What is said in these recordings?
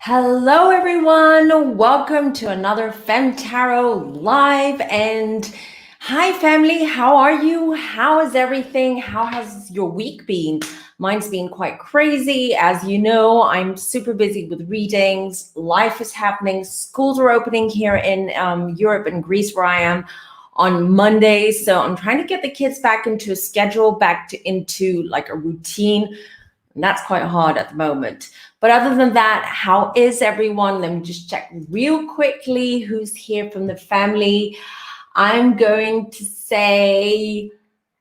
Hello, everyone. Welcome to another Fem Tarot Live. And hi, family. How are you? How is everything? How has your week been? Mine's been quite crazy. As you know, I'm super busy with readings. Life is happening. Schools are opening here in Europe and Greece, where I am, on Monday. So I'm trying to get the kids back into a schedule, into like a routine. And that's quite hard at the moment. But other than that, how is everyone? Let me just check real quickly who's here from the family. I'm going to say,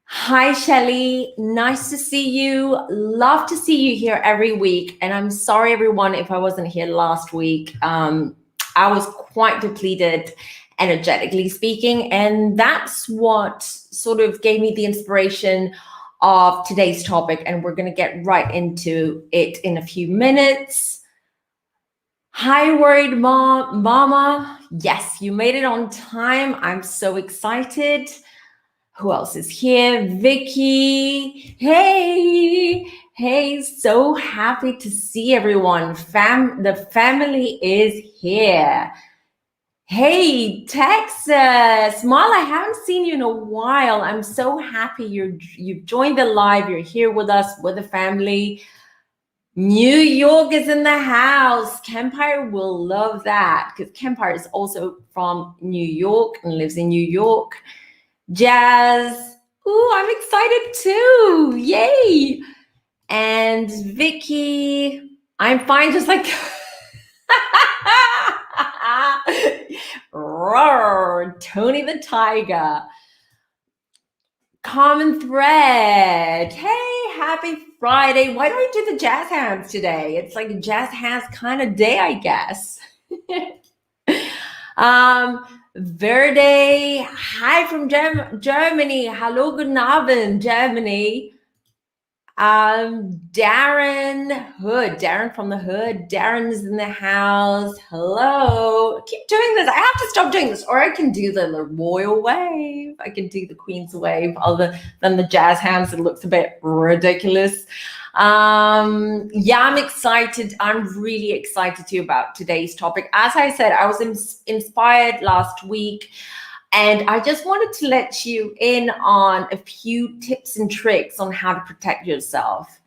hi, Shelley. Nice to see you. Love to see you here every week. And I'm sorry, everyone, if I wasn't here last week. I was quite depleted, energetically speaking. And that's what sort of gave me the inspiration of today's topic, and we're going to get right into it in a few minutes. Hi, worried mama. Yes, you made it on time. I'm so excited. Who else is here? Vicky. Hey, so happy to see everyone. The family is here. Hey, Texas. Mal, I haven't seen you in a while. I'm so happy you've joined the live. You're here with us, with the family. New York is in the house. Kempire will love that because Kempire is also from New York and lives in New York. Jazz. Ooh, I'm excited too. Yay. And Vicky. I'm fine, just like... Roar, Tony the Tiger. Common thread. Hey, happy Friday. Why don't we do the jazz hands today? It's like a jazz hands kind of day, I guess. Verde, hi from Germany. Hallo, guten Abend, Germany. Darren Hood, Darren from the Hood. Darren is in the house. Hello. Keep doing this. I have to stop doing this, or I can do the royal wave. I can do the Queen's wave, other than the jazz hands. It looks a bit ridiculous. Yeah, I'm excited. I'm really excited too about today's topic. As I said, I was inspired last week. And I just wanted to let you in on a few tips and tricks on how to protect yourself.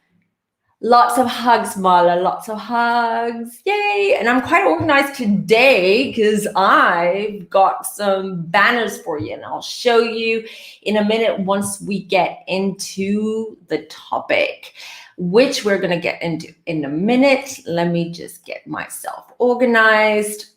Lots of hugs, Marla, lots of hugs. Yay. And I'm quite organized today because I've got some banners for you, and I'll show you in a minute once we get into the topic, which we're going to get into in a minute. Let me just get myself organized.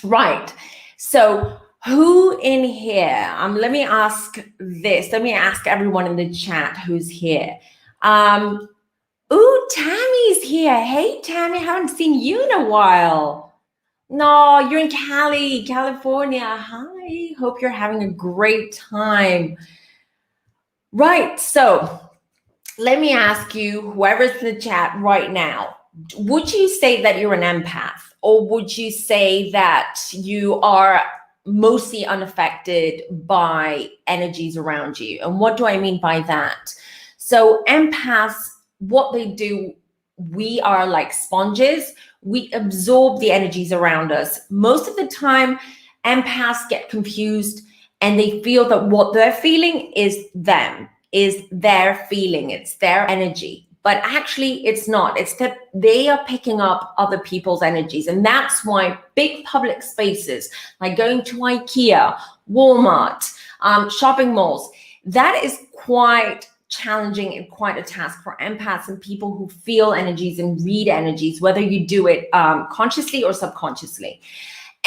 Right. So who in here? Let me ask this. Let me ask everyone in the chat who's here. Ooh, Tammy's here. Hey, Tammy, haven't seen you in a while. No, you're in Cali, California. Hi, hope you're having a great time. Right, so let me ask you, whoever's in the chat right now, would you say that you're an empath, or would you say that you are mostly unaffected by energies around you? And what do I mean by that? So empaths, what they do, we are like sponges. We absorb the energies around us. Most of the time, empaths get confused and they feel that what they're feeling is them, is their feeling, it's their energy. But actually, it's not. It's that they are picking up other people's energies. And that's why big public spaces, like going to IKEA, Walmart, shopping malls, that is quite challenging and quite a task for empaths and people who feel energies and read energies, whether you do it consciously or subconsciously.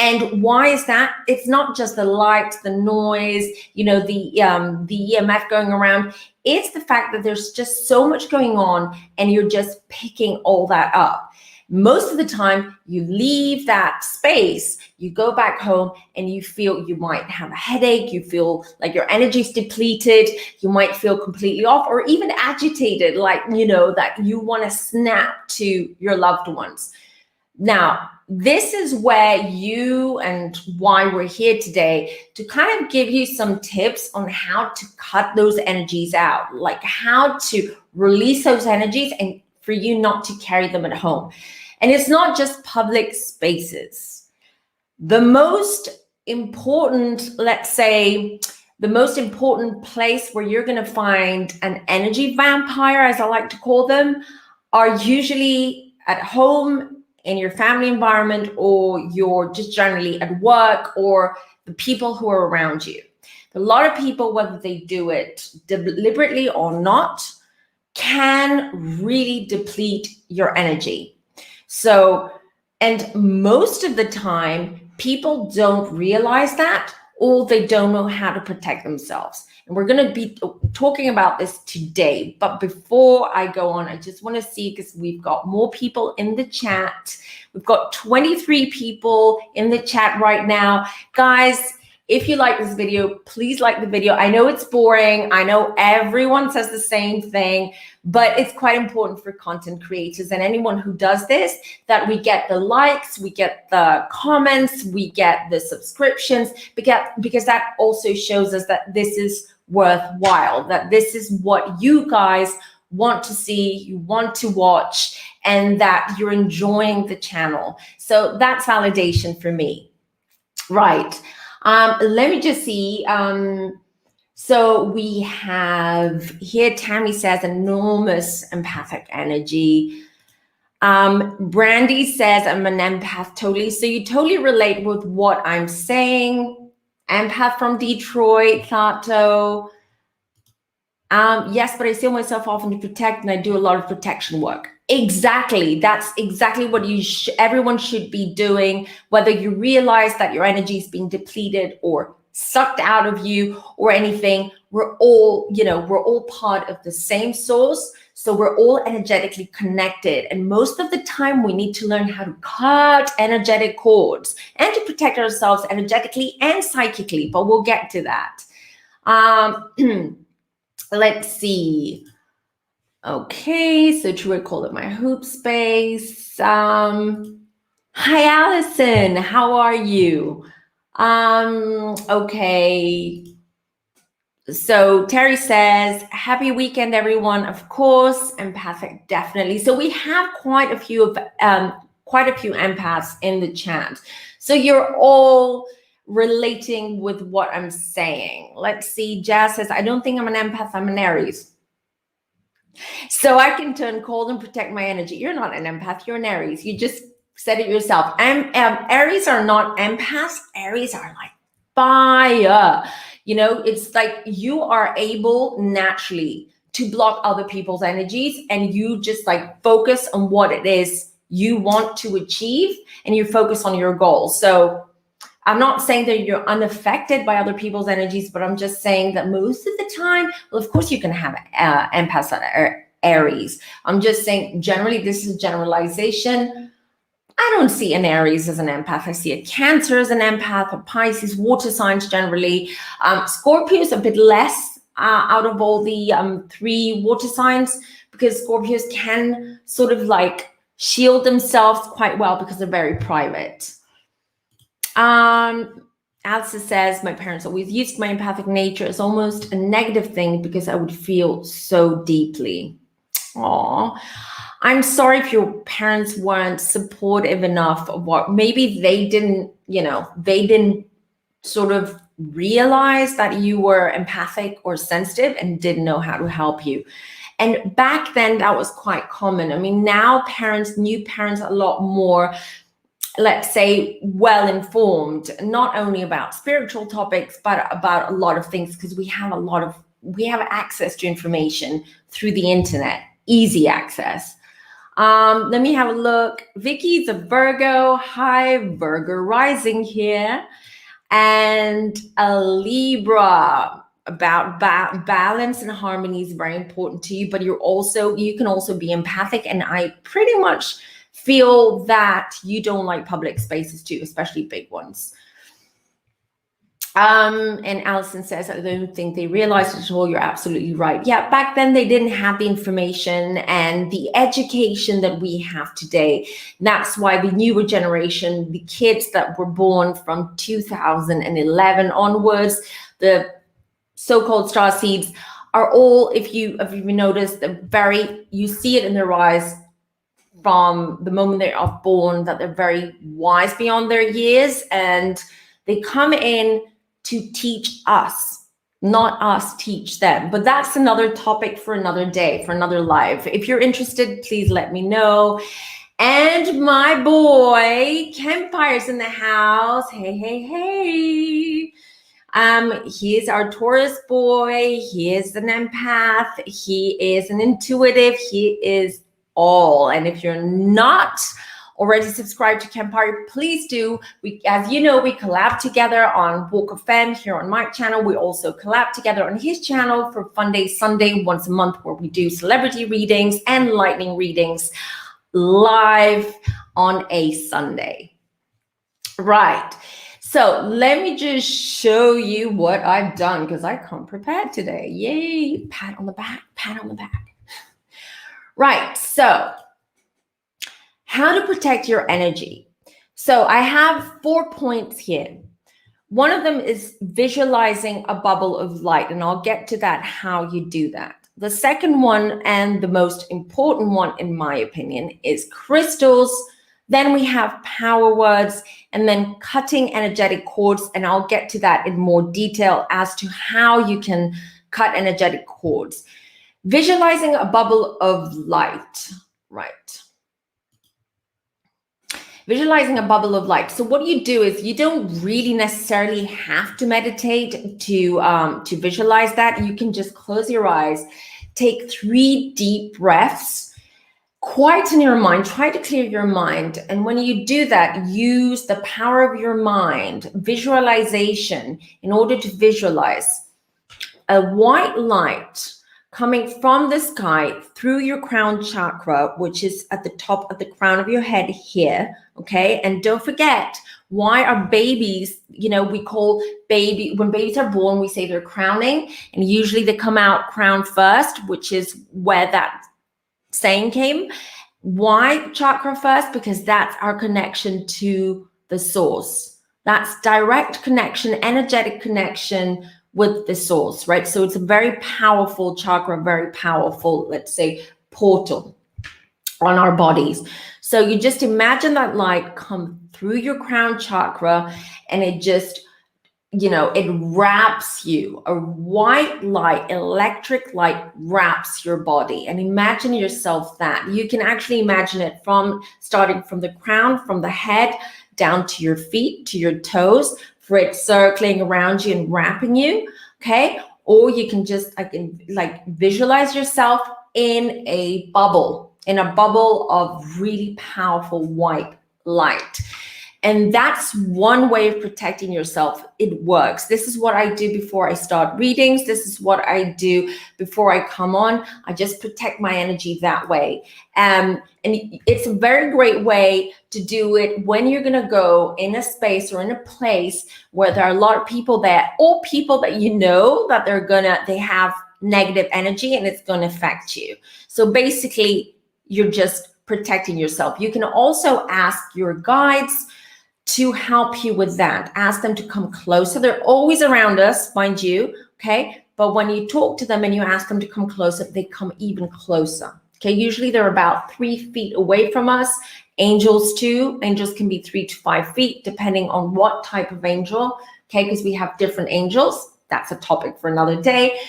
And why is that? It's not just the light, the noise, the EMF going around. It's the fact that there's just so much going on and you're just picking all that up. Most of the time, you leave that space, you go back home and you feel you might have a headache, you feel like your energy's depleted, you might feel completely off or even agitated, like, that you want to snap to your loved ones. Now, this is where and why we're here today, to kind of give you some tips on how to cut those energies out, like how to release those energies and for you not to carry them at home. And it's not just public spaces. The most important, let's say, the most important place where you're going to find an energy vampire, as I like to call them, are usually at home, in your family environment, or you're just generally at work, or the people who are around you. A lot of people, whether they do it deliberately or not, can really deplete your energy. So, and most of the time, people don't realize that, or they don't know how to protect themselves. And we're going to be talking about this today. But before I go on, I just want to see, because we've got more people in the chat. We've got 23 people in the chat right now. Guys, if you like this video, please like the video. I know it's boring. I know everyone says the same thing, but it's quite important for content creators and anyone who does this, that we get the likes, we get the comments, we get the subscriptions, because that also shows us that this is worthwhile, that this is what you guys want to see, you want to watch, and that you're enjoying the channel. So that's validation for me. Right. Let me just see. So we have here, Tammy says enormous empathic energy. Brandy says I'm an empath totally. So you totally relate with what I'm saying. Empath from Detroit, Sato. Yes, but I seal myself often to protect, and I do a lot of protection work. Exactly. That's exactly what everyone should be doing, whether you realize that your energy is being depleted or sucked out of you or anything. We're all part of the same source. So we're all energetically connected. And most of the time we need to learn how to cut energetic cords and to protect ourselves energetically and psychically, but we'll get to that. Let's see. Okay, so to recall it, my hoop space. Hi, Allison. How are you? Okay. So Terry says, happy weekend, everyone. Of course, empathic, definitely. So we have quite a few empaths in the chat. So you're all relating with what I'm saying. Let's see. Jazz says, I don't think I'm an empath. I'm an Aries. So I can turn cold and protect my energy. You're not an empath. You're an Aries. You just said it yourself. Aries are not empaths. Aries are like fire. You know, it's like you are able naturally to block other people's energies, and you just like focus on what it is you want to achieve, and you focus on your goals. So I'm not saying that you're unaffected by other people's energies, but I'm just saying that most of the time, well, of course you can have empaths that are Aries. I'm just saying generally, this is generalization. I don't see an Aries as an empath. I see a Cancer as an empath, a Pisces, water signs generally. Scorpio is a bit less out of all the 3 water signs, because Scorpios can sort of like shield themselves quite well because they're very private. Alice says, my parents always used my empathic nature as almost a negative thing because I would feel so deeply. Aw, I'm sorry if your parents weren't supportive enough of what, maybe they didn't sort of realize that you were empathic or sensitive and didn't know how to help you. And back then that was quite common. I mean, now new parents are a lot more, let's say, well-informed, not only about spiritual topics, but about a lot of things, because we have access to information through the internet, easy access. Let me have a look. Vicky's a Virgo. Hi, Virgo rising here. And a Libra. About balance and harmony is very important to you, but you can also be empathic. And I pretty much feel that you don't like public spaces too, especially big ones. And Allison says, I don't think they realized it at all. You're absolutely right. Yeah, back then they didn't have the information and the education that we have today. That's why the newer generation, the kids that were born from 2011 onwards, the so-called star seeds, are all, if you noticed, you see it in their eyes, from the moment they are born, that they're very wise beyond their years, and they come in to teach us, not us teach them. But that's another topic for another day, for another live. If you're interested, please let me know. And my boy Campfire's in the house. Hey, hey, hey. He is our Taurus boy. He is an empath. He is an intuitive. He is all. And if you're not already subscribed to Campfire, please do. We, as you know, we collab together on Walk of Femme here on my channel. We also collab together on his channel for Fun Day Sunday once a month, where we do celebrity readings and lightning readings live on a Sunday. Right. So let me just show you what I've done, because I come prepared today. Yay. Pat on the back, pat on the back. Right. So how to protect your energy. So I have 4 points here. One of them is visualizing a bubble of light, and I'll get to that, how you do that. The second one, and the most important one in my opinion, is crystals. Then we have power words, and then cutting energetic cords. And I'll get to that in more detail as to how you can cut energetic cords. Visualizing a bubble of light, right? Visualizing a bubble of light. So what you do is, you don't really necessarily have to meditate to visualize that. You can just close your eyes, take 3 deep breaths, quieten your mind, try to clear your mind. And when you do that, use the power of your mind, visualization, in order to visualize a white light coming from the sky through your crown chakra, which is at the top of the crown of your head here. Okay. And don't forget, why are babies, you know, we call baby, when babies are born, we say they're crowning, and usually they come out crown first, which is where that saying came. Why chakra first? Because that's our connection to the source. That's direct connection, energetic connection with the source, right? So it's a very powerful chakra, very powerful, let's say, portal on our bodies. So you just imagine that light come through your crown chakra, and it just, you know, it wraps you. A white light, electric light wraps your body. And imagine yourself that. You can actually imagine it from starting from the crown, from the head down to your feet, to your toes, for it circling around you and wrapping you. Okay. Or you can just like visualize yourself in a bubble of really powerful white light. And that's one way of protecting yourself. It works. This is what I do before I start readings. This is what I do before I come on. I just protect my energy that way. And it's a very great way to do it when you're going to go in a space or in a place where there are a lot of people there, or people that you know that they have negative energy, and it's going to affect you. So basically, you're just protecting yourself. You can also ask your guides to help you with that. Ask them to come closer. They're always around us, mind you, okay? But when you talk to them and you ask them to come closer, they come even closer, okay? Usually they're about 3 feet away from us. Angels too. Angels can be 3 to 5 feet, depending on what type of angel, okay? Because we have different angels. That's a topic for another day.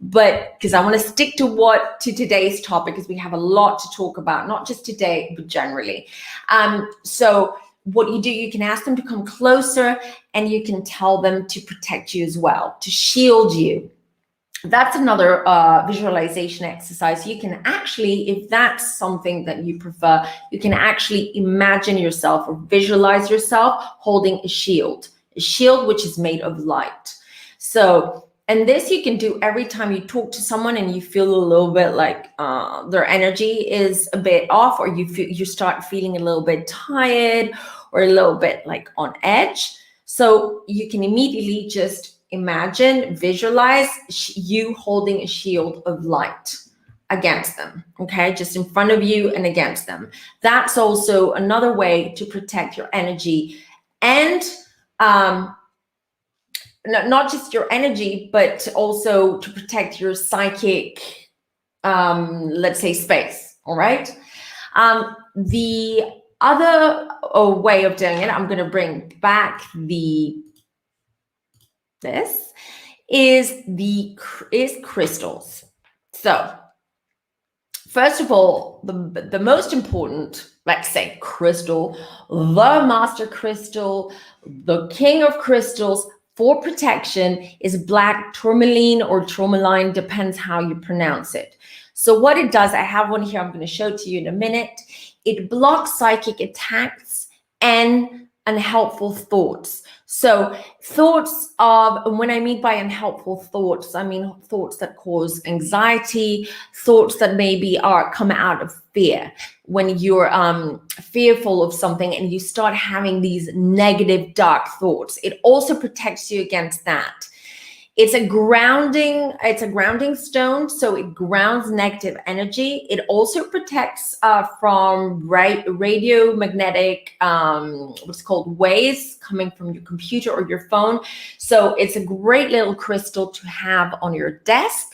But because I want to stick to today's topic, because we have a lot to talk about, not just today, but generally. So what you do, you can ask them to come closer, and you can tell them to protect you as well, to shield you. That's another visualization exercise. You can actually, if that's something that you prefer, you can actually imagine yourself or visualize yourself holding a shield which is made of light. So, and this you can do every time you talk to someone and you feel a little bit like their energy is a bit off, or you start feeling a little bit tired or a little bit like on edge. So you can immediately just imagine, visualize you holding a shield of light against them, okay? Just in front of you and against them. That's also another way to protect your energy, and not just your energy, but also to protect your psychic, let's say, space. All right. The other way of doing it, I'm going to bring back this is crystals. So first of all, the most important, let's say, crystal, the master crystal, the king of crystals for protection is black tourmaline or tourmaline, depends how you pronounce it. So what it does, I have one here I'm going to show to you in a minute. It blocks psychic attacks and unhelpful thoughts. So thoughts of, when I mean by unhelpful thoughts, I mean thoughts that cause anxiety, thoughts that maybe come out of fear. When you're fearful of something and you start having these negative, dark thoughts, it also protects you against that. It's a grounding stone, so it grounds negative energy. It also protects from radiomagnetic, what's called waves coming from your computer or your phone. So it's a great little crystal to have on your desk,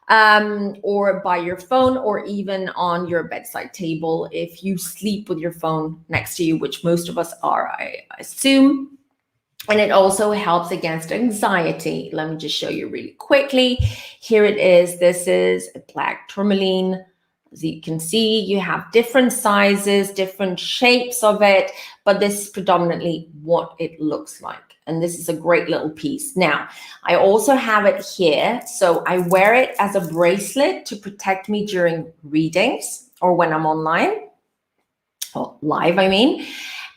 or by your phone, or even on your bedside table if you sleep with your phone next to you, which most of us are, I assume. And it also helps against anxiety. Let me just show you really quickly. Here it is. This is a black tourmaline. As you can see, you have different sizes, different shapes of it, but this is predominantly what it looks like. And this is a great little piece. Now, I also have it here. So I wear it as a bracelet to protect me during readings or when I'm online, or live, I mean.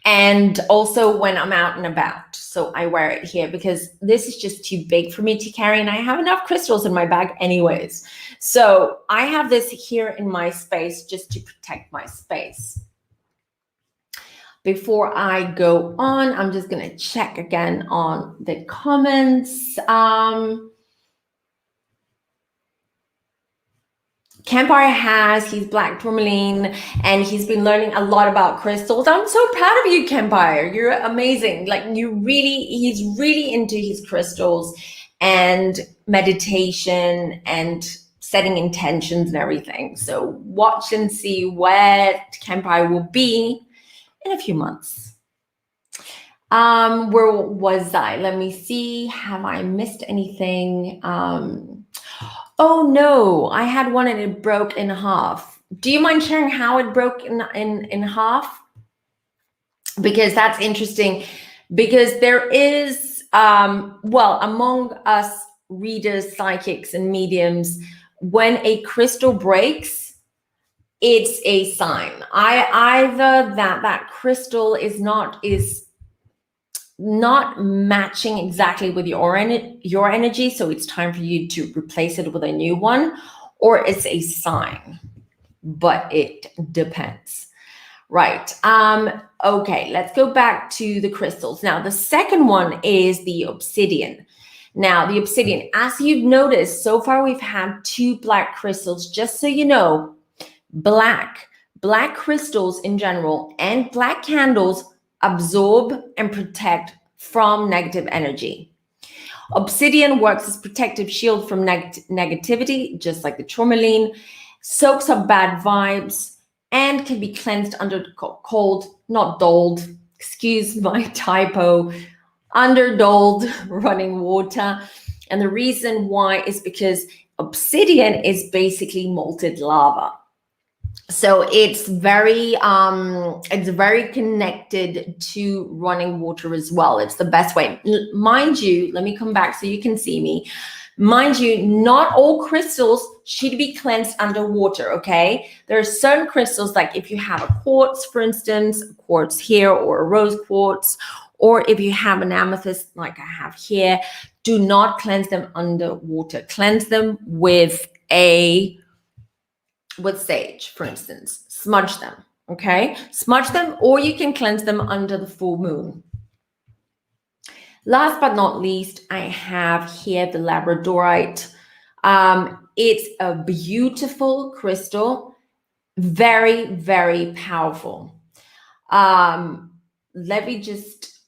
And also when I'm out and about. So I wear it here because this is just too big for me to carry, and I have enough crystals in my bag anyways. So I have this here in my space just to protect my space. Before I go on, I'm just going to check again on the comments. Campire he's black tourmaline, and he's been learning a lot about crystals. I'm so proud of you, Campire. You're amazing. Like, he's really into his crystals and meditation and setting intentions and everything. So watch and see where Campire will be in a few months. Where was I? Let me see. Have I missed anything? Oh no, I had one and it broke in half. Do you mind sharing how it broke in half? Because that's interesting, because there is, well, among us readers, psychics, and mediums, when a crystal breaks, it's a sign. Either that crystal is not matching exactly with your energy, so it's time for you to replace it with a new one, or it's a sign, but it depends. Right. Okay, let's go back to the crystals. Now, the second one is the obsidian. Now, the obsidian, as you've noticed, so far we've had 2 black crystals. Just so you know, black crystals in general and black candles absorb and protect from negative energy. Obsidian works as protective shield from negativity, just like the tourmaline, soaks up bad vibes, and can be cleansed under not doled, excuse my typo, under doled running water. And the reason why is because obsidian is basically molten lava. So it's very connected to running water as well. It's the best way. Mind you, let me come back so you can see me. Mind you, not all crystals should be cleansed underwater, okay? There are certain crystals, like if you have a quartz, for instance, a quartz here, or a rose quartz, or if you have an amethyst like I have here, do not cleanse them underwater. Cleanse them with sage, for instance. Smudge them, okay? Smudge them, or you can cleanse them under the full moon. Last but not least, I have here the Labradorite. It's a beautiful crystal, very, very powerful. Let me just,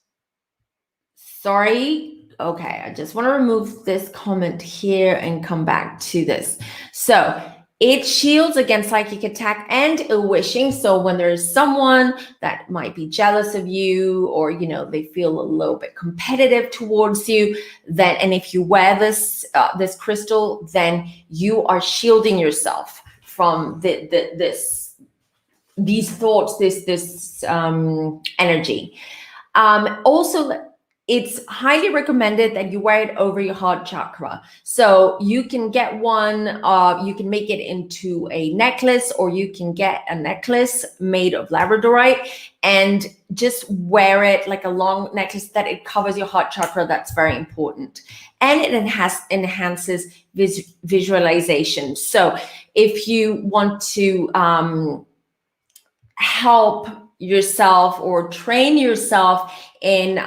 sorry. Okay, I just want to remove this comment here and come back to this. So It shields against psychic attack and ill wishing. So when there's someone that might be jealous of you, or they feel a little bit competitive towards you, then, and if you wear this this crystal, then you are shielding yourself from these thoughts, this energy. Also, it's highly recommended that you wear it over your heart chakra. So you can get one, you can make it into a necklace, or you can get a necklace made of Labradorite and just wear it like a long necklace that it covers your heart chakra. That's very important. And it enhances visualization. So if you want to help yourself or train yourself in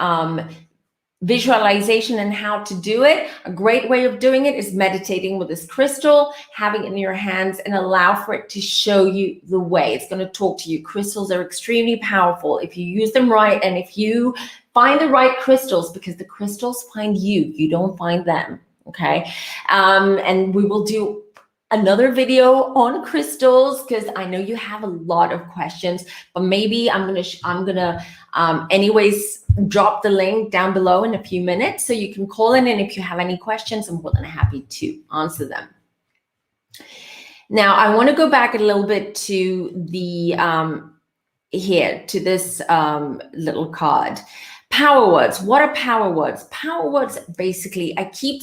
visualization and how to do it, a great way of doing it is meditating with this crystal, having it in your hands, and allow for it to show you the way. It's going to talk to you. Crystals are extremely powerful if you use them right, and if you find the right crystals, because the crystals find you, you don't find them. Okay. And we will do another video on crystals, because I know you have a lot of questions, but maybe I'm gonna anyways drop the link down below in a few minutes, so you can call in, and if you have any questions, I'm more than happy to answer them. Now I want to go back a little bit to the here to this little card. Power words. What are power words? Power words, basically,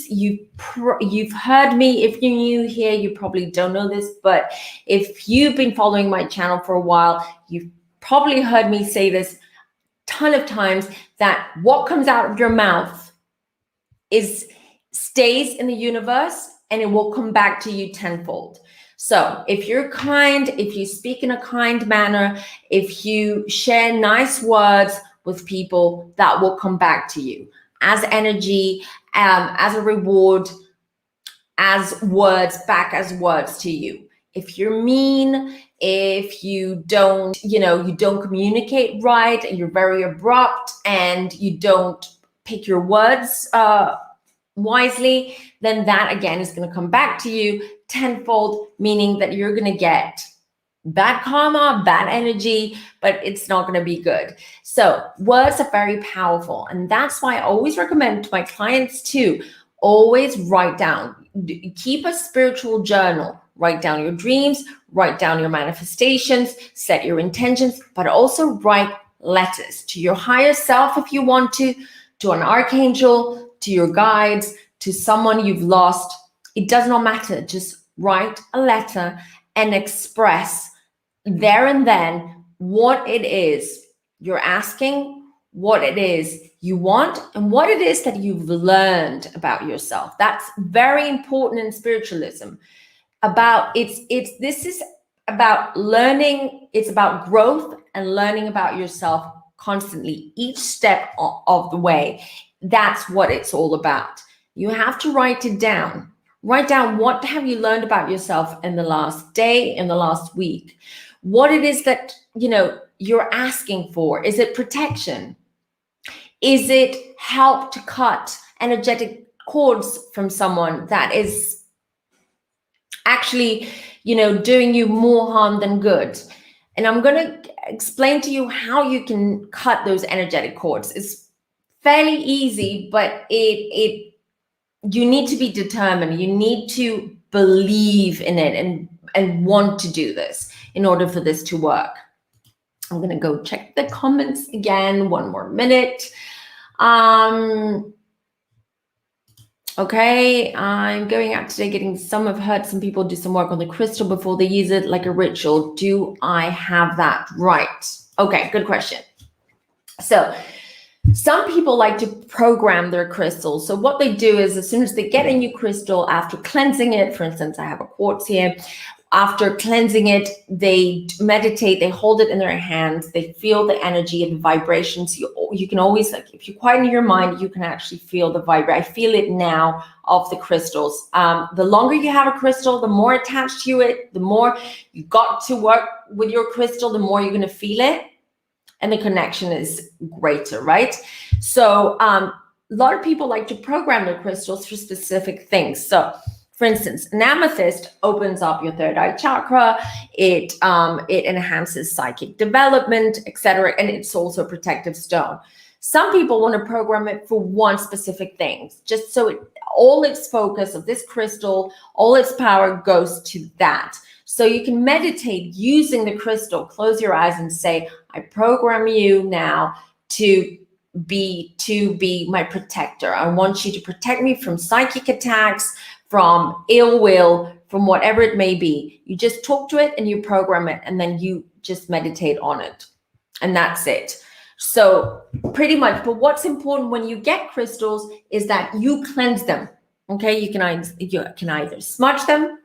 you've heard me. If you're new here, you probably don't know this, but if you've been following my channel for a while, you've probably heard me say this a ton of times, that what comes out of your mouth stays in the universe, and it will come back to you tenfold. So if you're kind, if you speak in a kind manner, if you share nice words with people, that will come back to you as energy, as a reward, as words, back as words to you. If you're mean, if you don't communicate right, and you're very abrupt, and you don't pick your words wisely, then that again is going to come back to you tenfold, meaning that you're going to get bad karma, bad energy, but it's not going to be good. So words are very powerful, and that's why I always recommend to my clients to always write down, keep a spiritual journal, write down your dreams, write down your manifestations, set your intentions, but also write letters to your higher self if you want to an archangel, to your guides, to someone you've lost. It does not matter. Just write a letter and express there and then what it is you're asking, what it is you want, and what it is that you've learned about yourself. That's very important in spiritualism. This is about learning. It's about growth and learning about yourself constantly, each step of the way. That's what it's all about. You have to write it down. Write down, what have you learned about yourself in the last day, in the last week? What it is that, you're asking for. Is it protection? Is it help to cut energetic cords from someone that is actually, doing you more harm than good? And I'm going to explain to you how you can cut those energetic cords. It's fairly easy, but you need to be determined. You need to believe in it and want to do this in order for this to work. I'm going to go check the comments again. One more minute. Okay, I'm going out today I've heard some people do some work on the crystal before they use it like a ritual. Do I have that right? Okay, good question. So some people like to program their crystals. So what they do is, as soon as they get a new crystal, after cleansing it, for instance, I have a quartz here, after cleansing it, they meditate, they hold it in their hands, they feel the energy and vibrations. You can always, if you quieten your mind, you can actually feel the vibration. I feel it now of the crystals. The longer you have a crystal, the more attached to it, the more you got to work with your crystal, the more you're going to feel it. And the connection is greater, right? So a lot of people like to program their crystals for specific things. So For instance, an amethyst opens up your third eye chakra. It enhances psychic development, etc. And it's also a protective stone. Some people want to program it for one specific thing, just so all its focus of this crystal, all its power goes to that. So you can meditate using the crystal. Close your eyes and say, I program you now to be my protector. I want you to protect me from psychic attacks, from ill will, from whatever it may be. You just talk to it and you program it, and then you just meditate on it. And that's it. So pretty much, but what's important when you get crystals is that you cleanse them. Okay, you can either smudge them,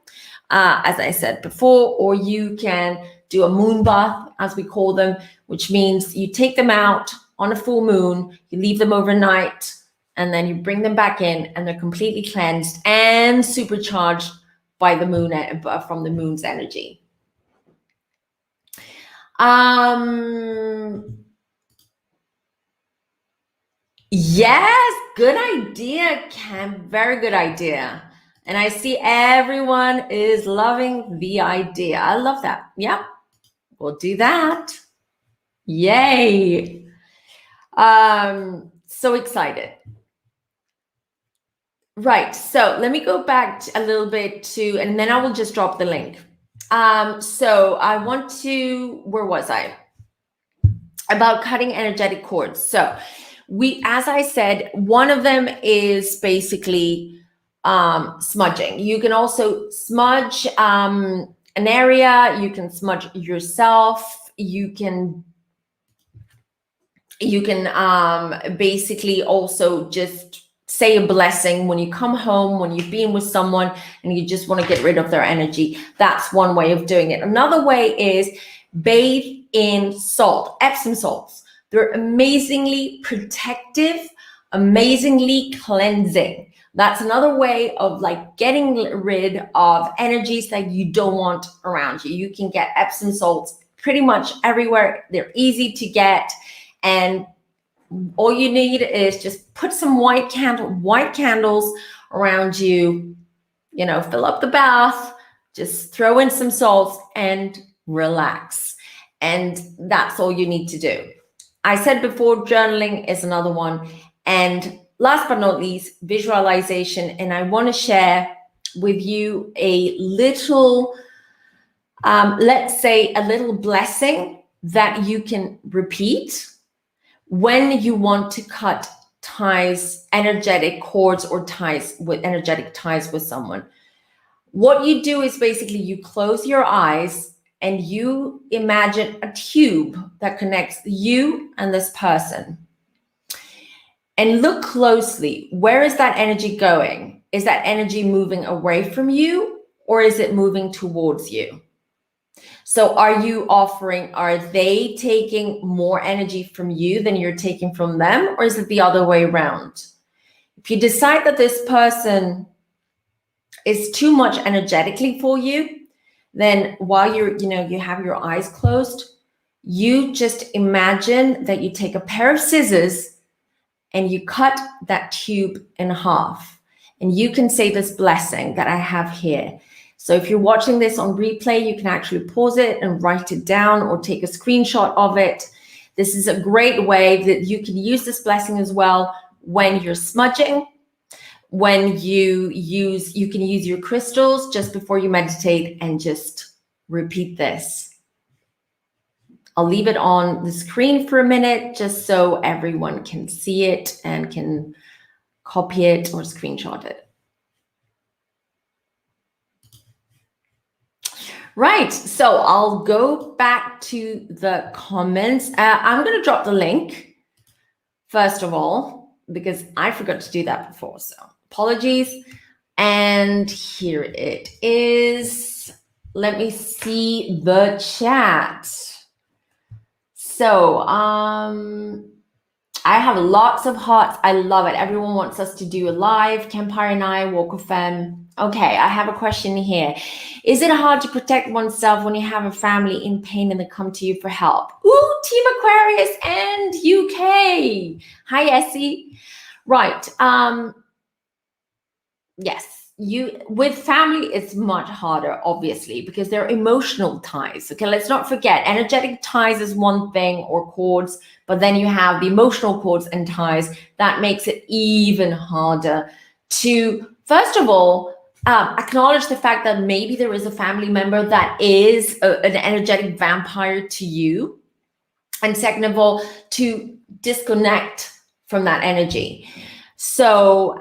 as I said before, or you can do a moon bath, as we call them, which means you take them out on a full moon, you leave them overnight, and then you bring them back in, and they're completely cleansed and supercharged by the moon, from the moon's energy. Yes, good idea, Cam. Very good idea. And I see everyone is loving the idea. I love that. Yep, we'll do that. Yay. So excited. Right, so let me go back a little bit to, and then I will just drop the link. So I want to, where was I? About cutting energetic cords. So as I said, one of them is basically smudging. You can also smudge an area. You can smudge yourself. You can basically also just say a blessing when you come home, when you've been with someone and you just want to get rid of their energy. That's one way of doing it. Another way is bathe in salt, Epsom salts. They're amazingly protective, amazingly cleansing. That's another way of like getting rid of energies that you don't want around you. You can get Epsom salts pretty much everywhere. They're easy to get, and all you need is just put some white candles around you, fill up the bath, just throw in some salts and relax. And that's all you need to do. I said before, journaling is another one. And last but not least, visualization. And I want to share with you a little, let's say a little blessing that you can repeat when you want to cut ties, energetic cords, or energetic ties with someone. What you do is basically you close your eyes and you imagine a tube that connects you and this person. And look closely. Where is that energy going? Is that energy moving away from you, or is it moving towards you? So are they taking more energy from you than you're taking from them, or is it the other way around? If you decide that this person is too much energetically for you, then while you have your eyes closed, you just imagine that you take a pair of scissors and you cut that tube in half. And you can say this blessing that I have here. So if you're watching this on replay, you can actually pause it and write it down or take a screenshot of it. This is a great way that you can use this blessing as well when you're smudging, when you can use your crystals just before you meditate, and just repeat this. I'll leave it on the screen for a minute just so everyone can see it and can copy it or screenshot it. Right, so I'll go back to the comments. I'm going to drop the link, first of all, because I forgot to do that before, so apologies. And here it is. Let me see the chat. So, I have lots of hearts. I love it. Everyone wants us to do a live. Campire and I, Walk of Femme. Okay, I have a question here. Is it hard to protect oneself when you have a family in pain and they come to you for help? Ooh, Team Aquarius and UK. Hi, Essie. Right. Yes. with family, it's much harder, obviously, because they're emotional ties. Okay, let's not forget, energetic ties is one thing, or cords, but then you have the emotional cords and ties. That makes it even harder to, first of all, acknowledge the fact that maybe there is a family member that is an energetic vampire to you, and second of all, to disconnect from that energy. So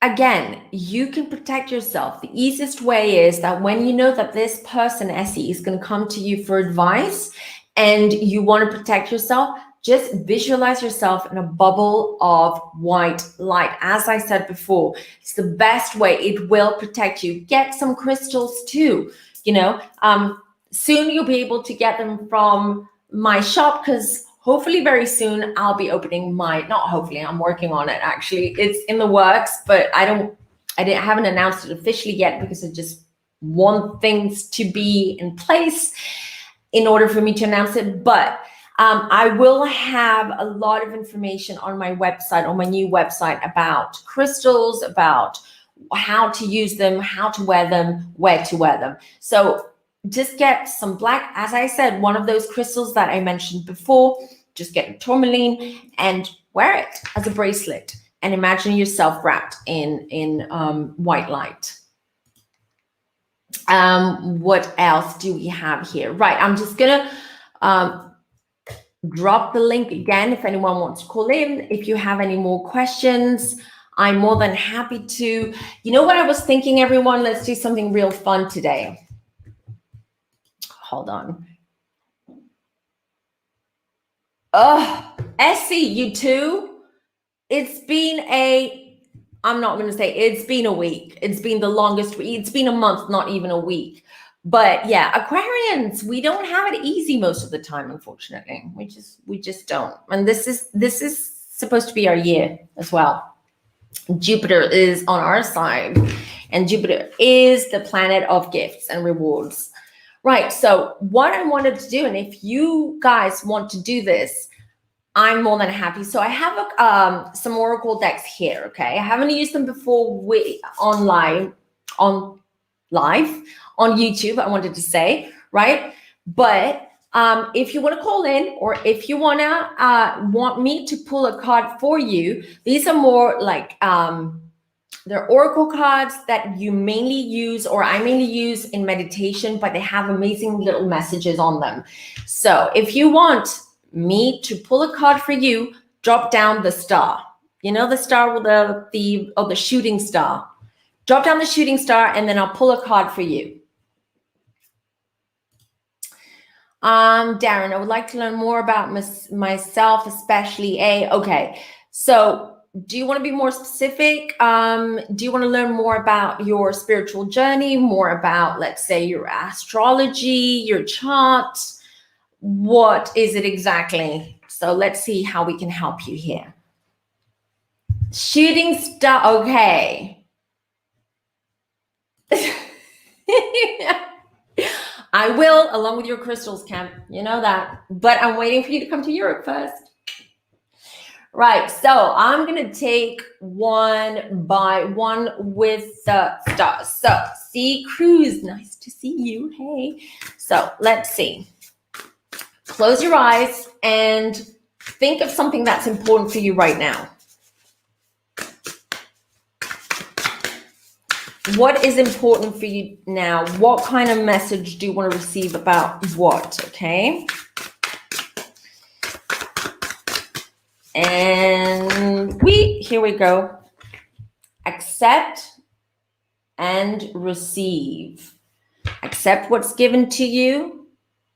again, you can protect yourself. The easiest way is that when you know that this person, Essie, is going to come to you for advice and you want to protect yourself, just visualize yourself in a bubble of white light. As I said before, it's the best way. It will protect you. Get some crystals too. Soon you'll be able to get them from my shop, because hopefully very soon I'll be opening not hopefully, I'm working on it actually. It's in the works, but I haven't announced it officially yet, because I just want things to be in place in order for me to announce it. But I will have a lot of information on my website, on my new website, about crystals, about how to use them, how to wear them, where to wear them. So just get some black, as I said, one of those crystals that I mentioned before. Just get a tourmaline and wear it as a bracelet, and imagine yourself wrapped in white light. What else do we have here? Right, I'm just gonna drop the link again if anyone wants to call in. If you have any more questions, I'm more than happy to. You know what I was thinking, everyone? Let's do something real fun today. Hold on. Oh, Essie, you too? It's been I'm not going to say it's been a week. It's been the longest week. It's been a month, not even a week. But yeah, Aquarians, we don't have it easy most of the time, unfortunately. We just don't. And this is supposed to be our year as well. Jupiter is on our side, and Jupiter is the planet of gifts and rewards. Right, so what I wanted to do, and if you guys want to do this, I'm more than happy. So I have some oracle decks here, okay? I haven't used them before on live on YouTube, I wanted to say, right? But if you want to call in, or if you want me to pull a card for you, these are more like they're oracle cards that you mainly use, or I mainly use in meditation, but they have amazing little messages on them. So if you want me to pull a card for you, drop down the star. You know the star with the shooting star. Drop down the shooting star, and then I'll pull a card for you. Darren, I would like to learn more about myself, especially okay. So do you want to be more specific? Do you want to learn more about your spiritual journey, more about, let's say, your astrology, your chart? What is it exactly? So let's see how we can help you here. Shooting star, okay. I will, along with your crystals, Cam. You know that. But I'm waiting for you to come to Europe first. Right, so I'm going to take one by one with the stars. So, C. Cruz, nice to see you. Hey. So, let's see. Close your eyes and think of something that's important for you right now. What is important for you now? What kind of message do you want to receive about what? Okay. And here we go. Accept and receive. Accept what's given to you.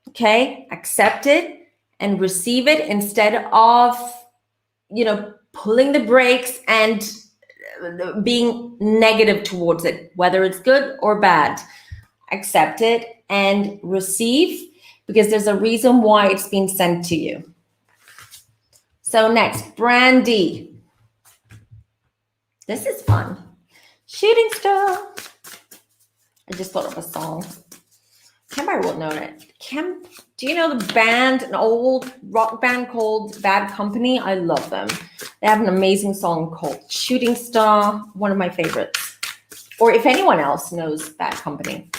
Okay. Accept it and receive it, instead of, pulling the brakes and being negative towards it, whether it's good or bad. Accept it and receive, because there's a reason why it's being sent to you. So next, Brandy. This is fun. Shooting star. I just thought of a song. Camp, I will know it. Camp Do you know the band, an old rock band called Bad Company? I love them. They have an amazing song called Shooting Star, one of my favorites. Or if anyone else knows Bad Company.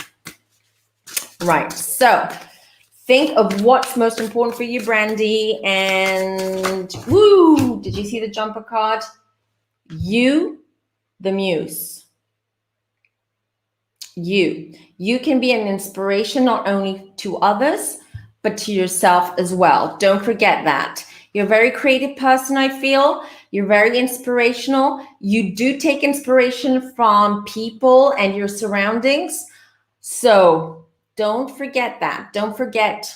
Right, so think of what's most important for you, Brandy. And woo, did you see the jumper card? You, the muse. You can be an inspiration not only to others, but to yourself as well. Don't forget that. You're a very creative person, I feel. You're very inspirational. You do take inspiration from people and your surroundings. So don't forget that. Don't forget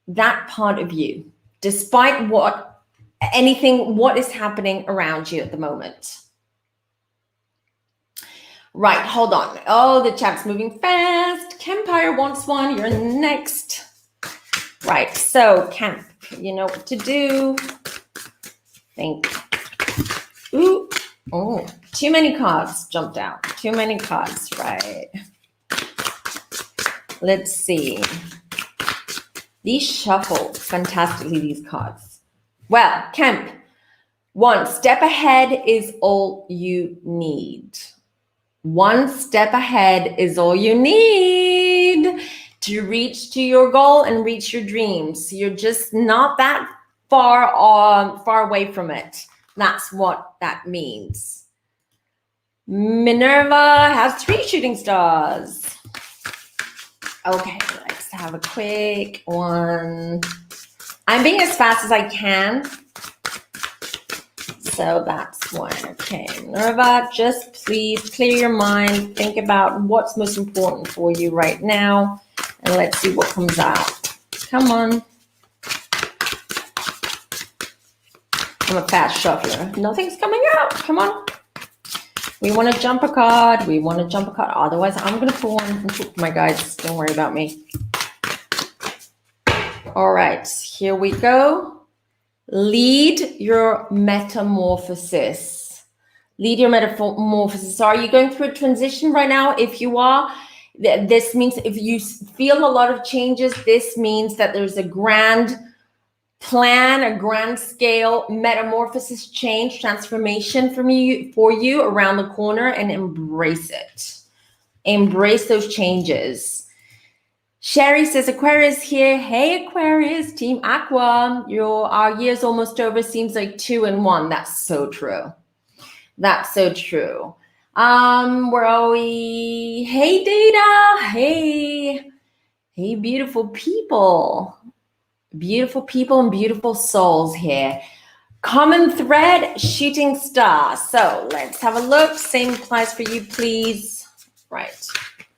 that part of you, despite what is happening around you at the moment. Right, hold on. Oh, the chat's moving fast. Campire wants one. You're next. Right, so Camp, you know what to do. Think. Ooh, oh, too many cards jumped out. Too many cards, right. Let's see. These shuffled fantastically, these cards. Well, Camp, one step ahead is all you need. One step ahead is all you need to reach to your goal and reach your dreams. You're just not that far away from it. That's what that means. Minerva has 3 shooting stars. Okay, let's have a quick one. I'm being as fast as I can. So that's one. Okay, Minerva, just please clear your mind. Think about what's most important for you right now. And let's see what comes out. Come on. I'm a fast shuffler. Nothing's coming out. Come on. We want to jump a card. We want to jump a card. Otherwise, I'm going to pull one. My guys, don't worry about me. All right, here we go. Lead your metamorphosis. Lead your metamorphosis. So are you going through a transition right now? If you are, this means if you feel a lot of changes, this means that there's a grand plan, a grand scale metamorphosis, change, transformation for you around the corner, and embrace it. Embrace those changes. Sherry says Aquarius here. Hey Aquarius, Team Aqua. Our year's almost over. Seems like 2 and 1. That's so true. That's so true. Where are we? Hey Data. Hey beautiful people. Beautiful people and beautiful souls here. Common thread, shooting star. So let's have a look. Same applies for you, please. Right.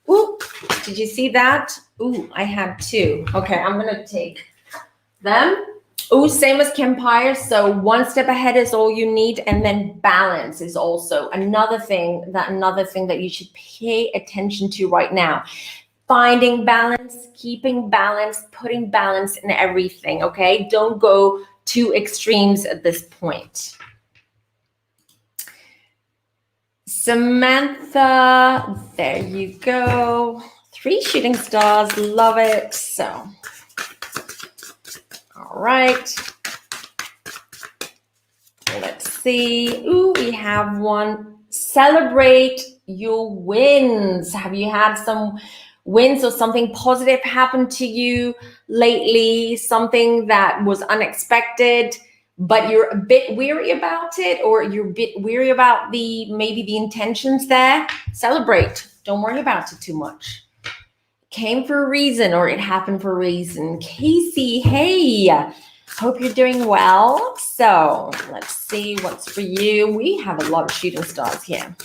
Ooh, did you see that? Ooh, I had 2. Okay, I'm going to take them. Ooh, same as Campire. So one step ahead is all you need. And then balance is also another thing that you should pay attention to right now. Finding balance, keeping balance, putting balance in everything, okay? Don't go to extremes at this point. Samantha, there you go. 3 shooting stars, love it. So, all right. Let's see. Ooh, we have one. Celebrate your wins. Have you had some wins or something positive happen to you lately? Something that was unexpected, but you're a bit weary about it, or you're a bit weary about maybe the intentions there? Celebrate. Don't worry about it too much. Came for a reason, or it happened for a reason. Casey, hey, hope you're doing well. So let's see what's for you. We have a lot of shooting stars here.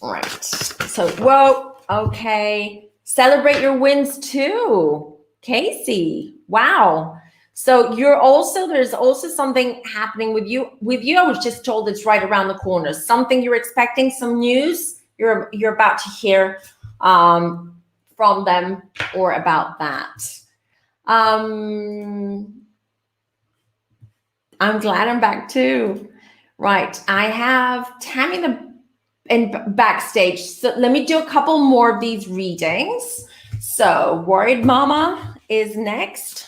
Right. So, whoa, okay. Celebrate your wins too, Casey. Wow. So there's also something happening with you. I was just told it's right around the corner. Something you're expecting, some news you're about to hear from them or about that. I'm glad I'm back too. Right. I have Tammy in backstage. So let me do a couple more of these readings. So, Worried Mama is next.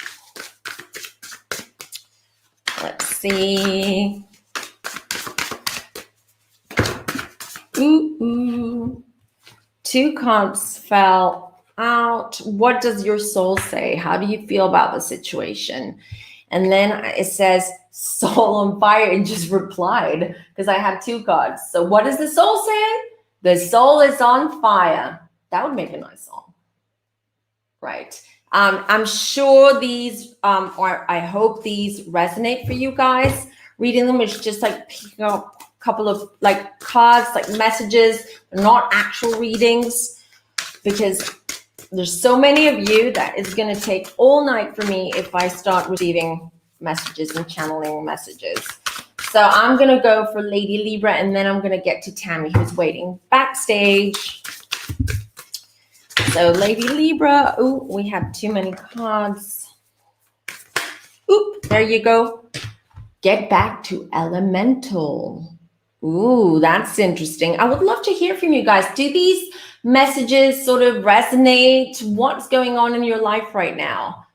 Let's see. Ooh. 2 cards fell out. What does your soul say? How do you feel about the situation? And then it says soul on fire. It just replied because I have 2 cards. So what is the soul saying? The soul is on fire. That would make a nice song. Right. I'm sure these, or I hope these resonate for you guys. Reading them is just like picking up a couple of like cards, like messages, not actual readings, because there's so many of you that it's going to take all night for me if I start receiving messages and channeling messages. So I'm going to go for Lady Libra, and then I'm going to get to Tammy, who's waiting backstage. So Lady Libra, ooh, we have too many cards. Oop, there you go. Get back to elemental. Ooh, that's interesting. I would love to hear from you guys. Do these messages sort of resonate? What's going on in your life right now?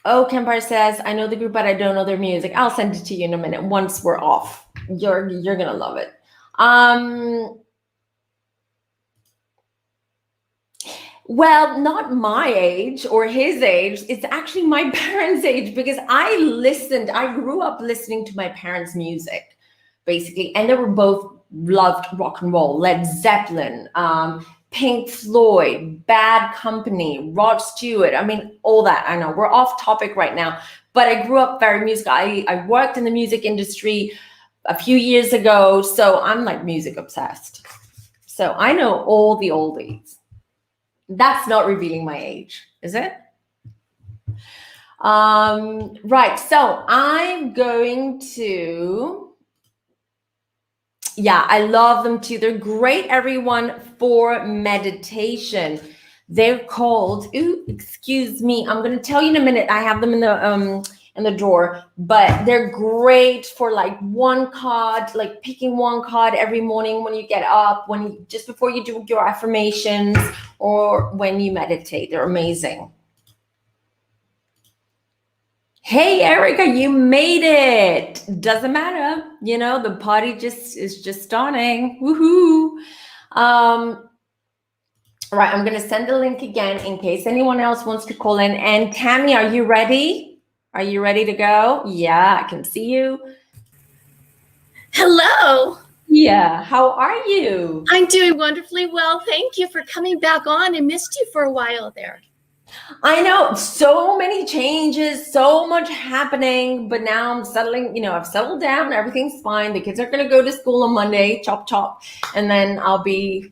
Oh, Kempar says, I know the group, but I don't know their music. I'll send it to you in a minute once we're off. You're gonna love it. Well, not my age or his age. It's actually my parents' age, because I grew up listening to my parents' music, basically. And they were both loved rock and roll, Led Zeppelin, Pink Floyd, Bad Company, Rod Stewart. I mean, all that. I know we're off topic right now, but I grew up very musical. I worked in the music industry a few years ago, so I'm like music obsessed. So I know all the oldies. That's not revealing my age, is it? Right, so I'm going to, yeah, I love them too. They're great, everyone, for meditation. They're called, ooh, excuse me, I'm going to tell you in a minute. I have them in the drawer, but they're great for like one card, like picking one card every morning when you get up, just before you do your affirmations, or when you meditate. They're amazing. Hey, Erica, you made it. Doesn't matter. You know, the party is just starting. Woohoo. Right, I'm going to send the link again in case anyone else wants to call in. And Tammy, are you ready? Are you ready to go? Yeah, I can see you. Hello. Yeah, how are you? I'm doing wonderfully well. Thank you for coming back on. I missed you for a while there. I know, so many changes, so much happening, but now I'm settling, I've settled down, everything's fine. The kids are going to go to school on Monday, chop, chop, and then I'll be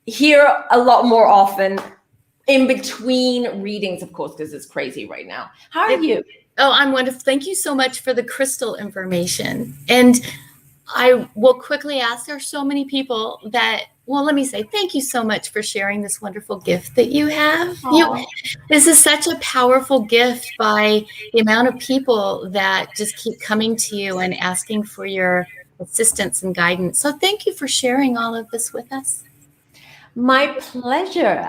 here a lot more often in between readings, of course, because it's crazy right now. How are you? Oh, I'm wonderful. Thank you so much for the crystal information. And I will quickly ask, there are so many people that, well, let me say thank you so much for sharing this wonderful gift that you have. This is such a powerful gift by the amount of people that just keep coming to you and asking for your assistance and guidance. So thank you for sharing all of this with us. My pleasure.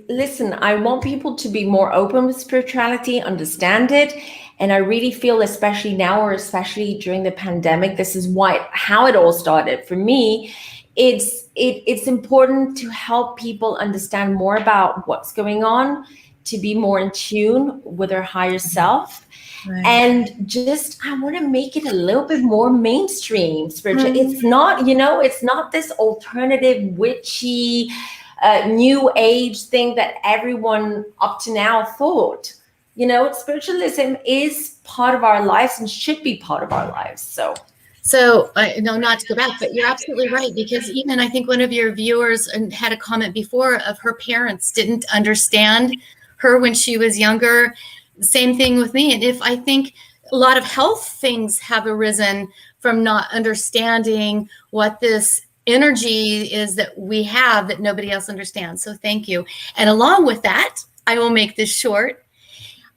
Listen, I want people to be more open with spirituality, understand it. And I really feel, especially now, or especially during the pandemic, this is how it all started. For me, it's important to help people understand more about what's going on, to be more in tune with their higher self. Right. And just, I want to make it a little bit more mainstream spiritual. It's not, it's not this alternative, witchy, new age thing that everyone up to now thought. Spiritualism is part of our lives and should be part of our lives. So no, not to go back, but you're absolutely right, because even I think one of your viewers had a comment before of her parents didn't understand her when she was younger. Same thing with me. And I think a lot of health things have arisen from not understanding what this energy is that we have that nobody else understands. So thank you. And along with that, I will make this short.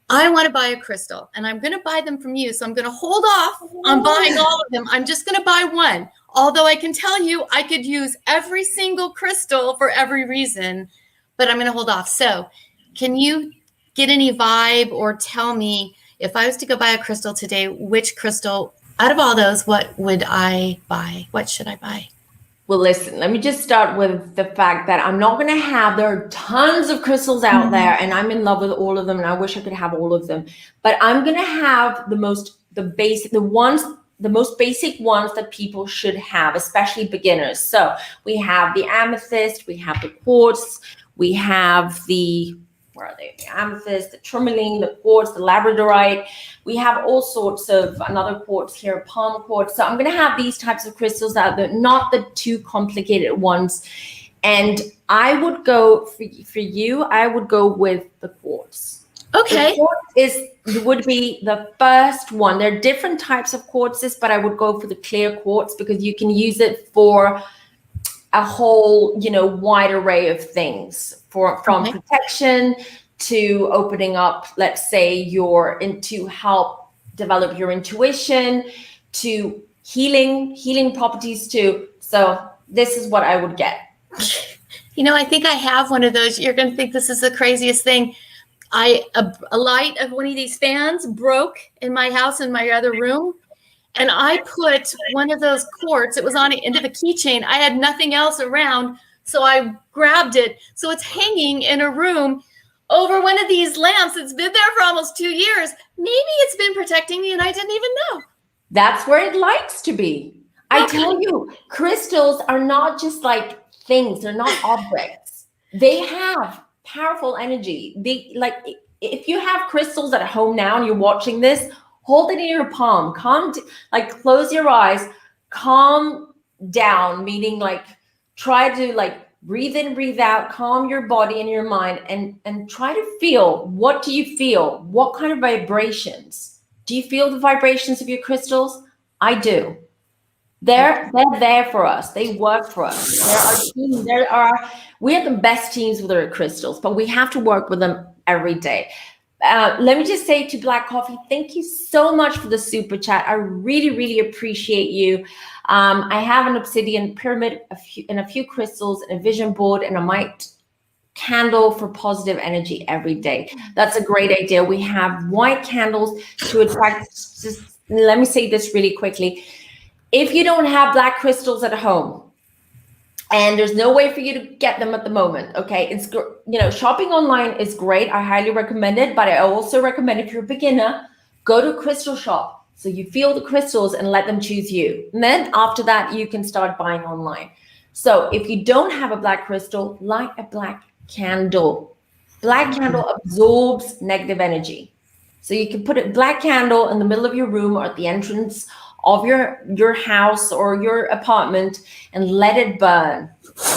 I want to buy a crystal, and I'm going to buy them from you. So I'm going to hold off on buying all of them. I'm just going to buy one. Although I can tell you I could use every single crystal for every reason. but I'm going to hold off. So can you get any vibe or tell me, if I was to go buy a crystal today, which crystal out of all those, what would I buy? What should I buy? Well, listen, let me just start with the fact that I'm not going to have, there are tons of crystals out there and I'm in love with all of them and I wish I could have all of them, but I'm going to have the most basic ones that people should have, especially beginners. So we have the amethyst, we have the quartz, we have the, where are they? The amethyst, the tourmaline, the quartz, the labradorite. We have all sorts of another quartz here, palm quartz. So I'm going to have these types of crystals that are not the too complicated ones. And I would go for you, I would go with the quartz. Okay. The quartz would be the first one. There are different types of quartzes, but I would go for the clear quartz because you can use it for a whole, wide array of things, from protection to opening up, let's say, to help develop your intuition, to healing properties too. So this is what I would get. I think I have one of those. You're going to think this is the craziest thing. A light of one of these fans broke in my house in my other room. And I put one of those quartz, it was on the end of a keychain. I had nothing else around, so I grabbed it. So it's hanging in a room over one of these lamps. It's been there for almost 2 years. Maybe it's been protecting me and I didn't even know. That's where it likes to be. I tell you, crystals are not just like things. They're not objects. They have powerful energy. If you have crystals at home now and you're watching this, hold it in your palm. Close your eyes, calm down, meaning try to breathe in, breathe out, calm your body and your mind, and try to feel, what do you feel? What kind of vibrations? Do you feel the vibrations of your crystals? I do. They're there for us. They work for us. There are teams. We are the best teams with our crystals, but we have to work with them every day. Let me just say to Black Coffee, thank you so much for the super chat. I really, really appreciate you. I have an obsidian pyramid and a few crystals and a vision board and a white candle for positive energy every day. That's a great idea. We have white candles to attract. Just let me say this really quickly. If you don't have black crystals at home, and there's no way for you to get them at the moment, okay? It's, shopping online is great. I highly recommend it, but I also recommend, if you're a beginner, go to a crystal shop. So you feel the crystals and let them choose you. And then after that, you can start buying online. So if you don't have a black crystal, light a black candle. Black candle absorbs negative energy. So you can put a black candle in the middle of your room or at the entrance of your house or your apartment and let it burn.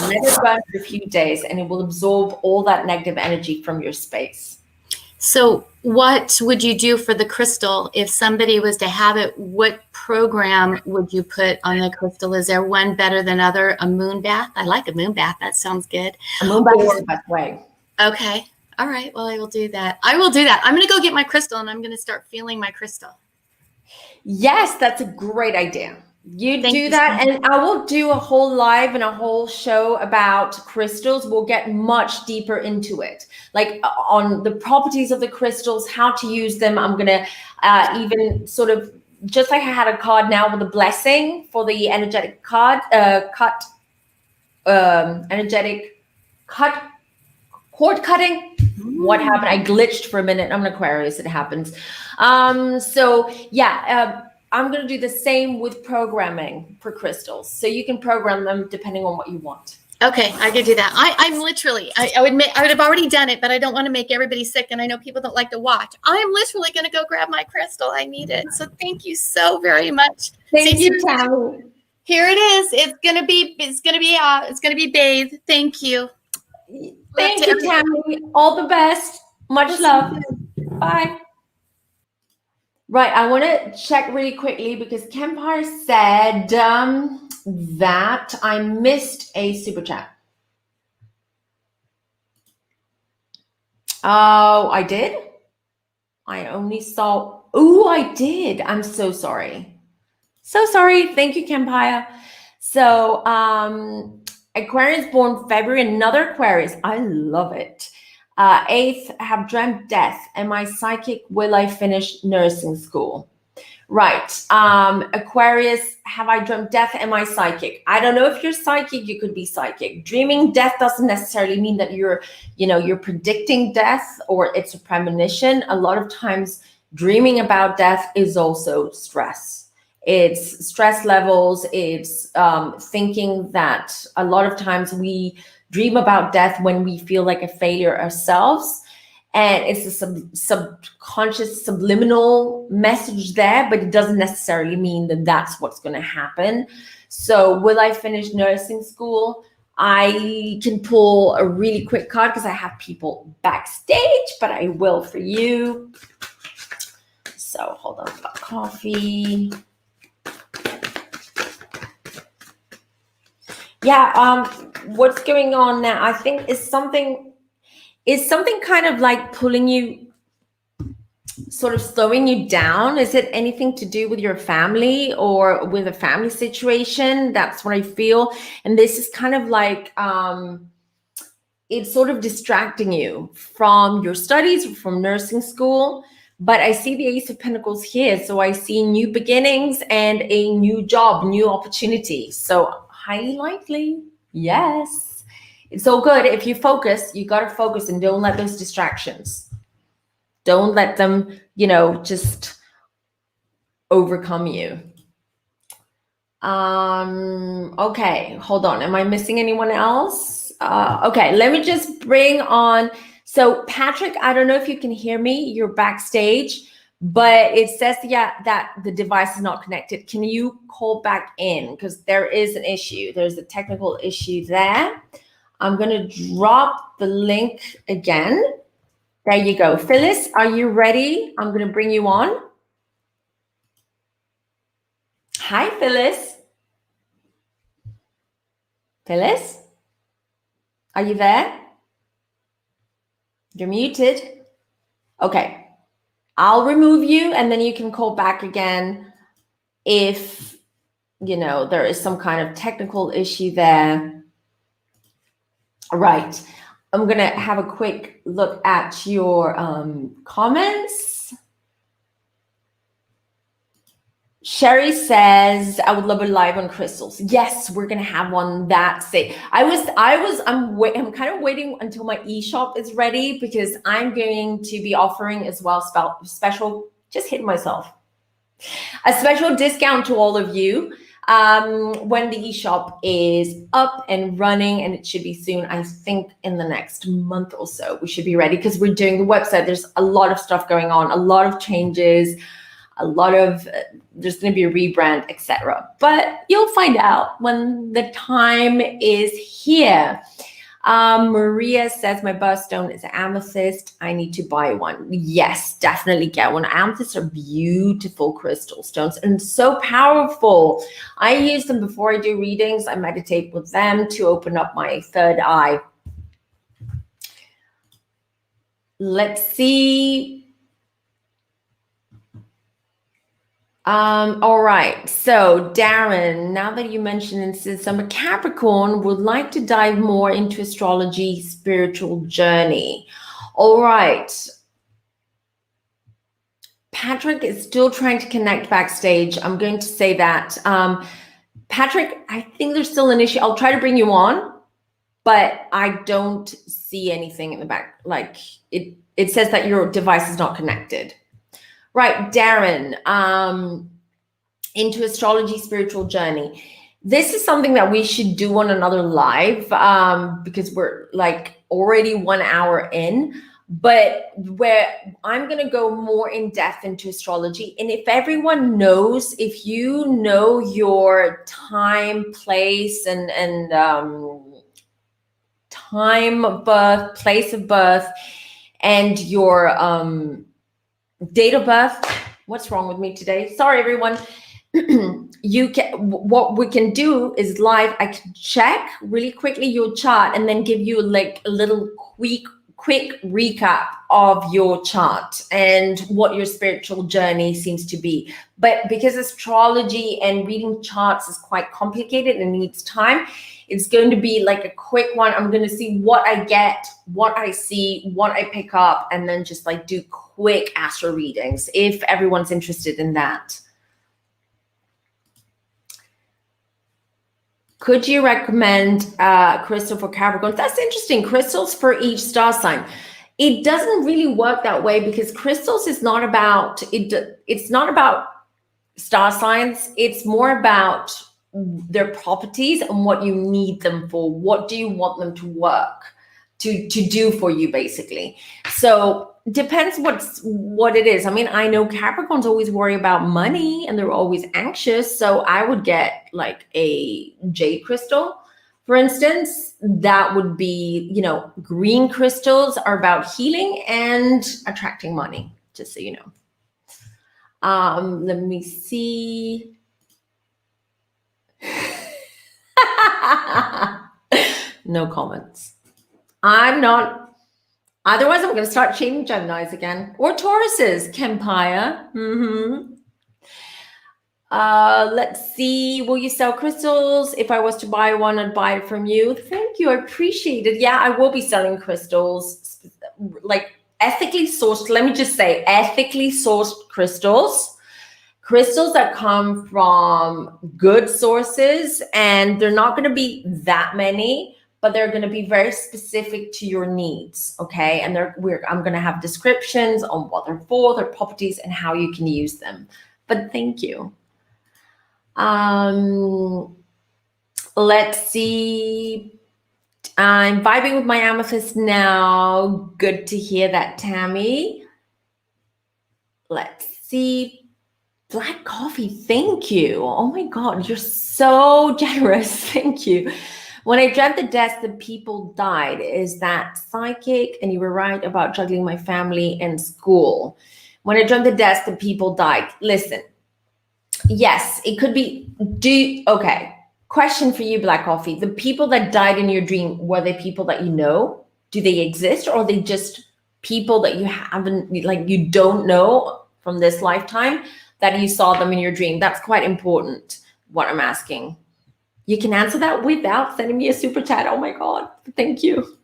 Let it burn for a few days and it will absorb all that negative energy from your space. So what would you do for the crystal if somebody was to have it? What program would you put on the crystal? Is there one better than other? A moon bath? I like a moon bath. That sounds good. A moon bath is the best way. Okay. All right. Well, I will do that. I'm going to go get my crystal and I'm going to start feeling my crystal. Yes, that's a great idea. You do that, and I will do a whole live and a whole show about crystals. We'll get much deeper into it, on the properties of the crystals, how to use them. I'm going to even sort of, just like I had a card now with a blessing for the energetic card, energetic cord cutting. What happened? I glitched for a minute. I'm an Aquarius. It happens. I'm going to do the same with programming for crystals. So you can program them depending on what you want. Okay, I could do that. I'm literally, I would have already done it, but I don't want to make everybody sick. And I know people don't like to watch. I'm literally going to go grab my crystal. I need it. So thank you so very much. Thank you, Tammy. Here it is. It's going to be bathed. Thank you. Thank you, Tammy. All the best. Much love. Bye. Right. I want to check really quickly because Kempire said that I missed a super chat. Oh, I did? I only saw. Oh, I did. I'm so sorry. So sorry. Thank you, Kempire. So, Aquarius born February, another Aquarius. I love it. 8th, have dreamt death. Am I psychic? Will I finish nursing school? Right. Aquarius, have I dreamt death? Am I psychic? I don't know if you're psychic. You could be psychic. Dreaming death doesn't necessarily mean that you're predicting death or it's a premonition. A lot of times dreaming about death is also stress. It's stress levels. It's thinking that a lot of times we dream about death when we feel like a failure ourselves. And it's a subconscious subliminal message there, but it doesn't necessarily mean that that's what's going to happen. So will I finish nursing school? I can pull a really quick card because I have people backstage, but I will for you. So hold on, I've got coffee. Yeah, what's going on now? I think is something kind of like pulling you, sort of slowing you down. Is it anything to do with your family or with a family situation? That's what I feel. And this is kind of like, it's sort of distracting you from your studies, from nursing school. But I see the Ace of Pentacles here. So I see new beginnings and a new job, new opportunity. So highly likely, yes. It's so good. If you focus, you got to focus and don't let those distractions. Don't let them, just overcome you. Okay, hold on. Am I missing anyone else? Okay, let me just bring on. So Patrick, I don't know if you can hear me. You're backstage, but it says that the device is not connected. Can you call back in? Because there is an issue. There's a technical issue there. I'm going to drop the link again. There you go. Phyllis, are you ready? I'm going to bring you on. Hi, Phyllis. Phyllis, are you there? You're muted. Okay. I'll remove you and then you can call back again if, there is some kind of technical issue there. All right. I'm going to have a quick look at your comments. Sherry says, I would love a live on crystals. Yes, we're going to have one that day. I'm kind of waiting until my e-shop is ready because I'm going to be offering as well special, just hit myself, a special discount to all of you. When the e-shop is up and running, and it should be soon, I think in the next month or so, we should be ready because we're doing the website. There's a lot of stuff going on, a lot of changes, there's going to be a rebrand, etc. But you'll find out when the time is here. Maria says, my birthstone is amethyst. I need to buy one. Yes, definitely get one. Amethysts are beautiful crystal stones and so powerful. I use them before I do readings. I meditate with them to open up my third eye. Let's see. All right. So Darren, now that you mentioned it, since I'm a Capricorn, would like to dive more into astrology, spiritual journey. All right. Patrick is still trying to connect backstage. I'm going to say that. Patrick, I think there's still an issue. I'll try to bring you on, but I don't see anything in the back. Like it says that your device is not connected. Right, Darren, into astrology, spiritual journey. This is something that we should do on another live because we're like already 1 hour in, but where I'm going to go more in depth into astrology. And if everyone knows, if you know your time, place, and time of birth, place of birth, and your date of birth. What's wrong with me today? Sorry, everyone. What we can do is live. I can check really quickly your chart and then give you like a little quick recap of your chart and what your spiritual journey seems to be. But because astrology and reading charts is quite complicated and needs time, it's going to be like a quick one. I'm going to see what I get, what I see, what I pick up, and then just like do quick astro readings if everyone's interested in that. Could you recommend crystal for Capricorn? That's interesting. Crystals for each star sign. It doesn't really work that way because crystals is not about it. It's not about star signs. It's more about their properties and what you need them for. What do you want them to work to do for you, basically? So depends what it is. I mean, I know Capricorns always worry about money and they're always anxious. So I would get like a jade crystal, for instance. That would be, you know, green crystals are about healing and attracting money, just so you know. Let me see. No comments. I'm not. Otherwise, I'm going to start shading Geminis again or Tauruses. Kempire. Let's see. Will you sell crystals? If I was to buy one, I'd buy it from you. Thank you. I appreciate it. Yeah, I will be selling crystals, like ethically sourced. Let me just say, ethically sourced crystals. Crystals that come from good sources, and they're not going to be that many, but they're going to be very specific to your needs, okay? And I'm going to have descriptions on what they're for, their properties, and how you can use them. But thank you. Let's see. I'm vibing with my amethyst now. Good to hear that, Tammy. Let's see. Black coffee, thank you. Oh my God, you're so generous. Thank you. When I dreamt the death, the people died. Is that psychic? And you were right about juggling my family and school. When I dreamt the death, the people died. Listen, yes, it could be. Okay. Question for you, Black Coffee. The people that died in your dream, were they people that you know? Do they exist, or are they just people that you haven't, like you don't know from this lifetime, that you saw them in your dream? That's quite important, what I'm asking. You can answer that without sending me a super chat. Oh my God, thank you.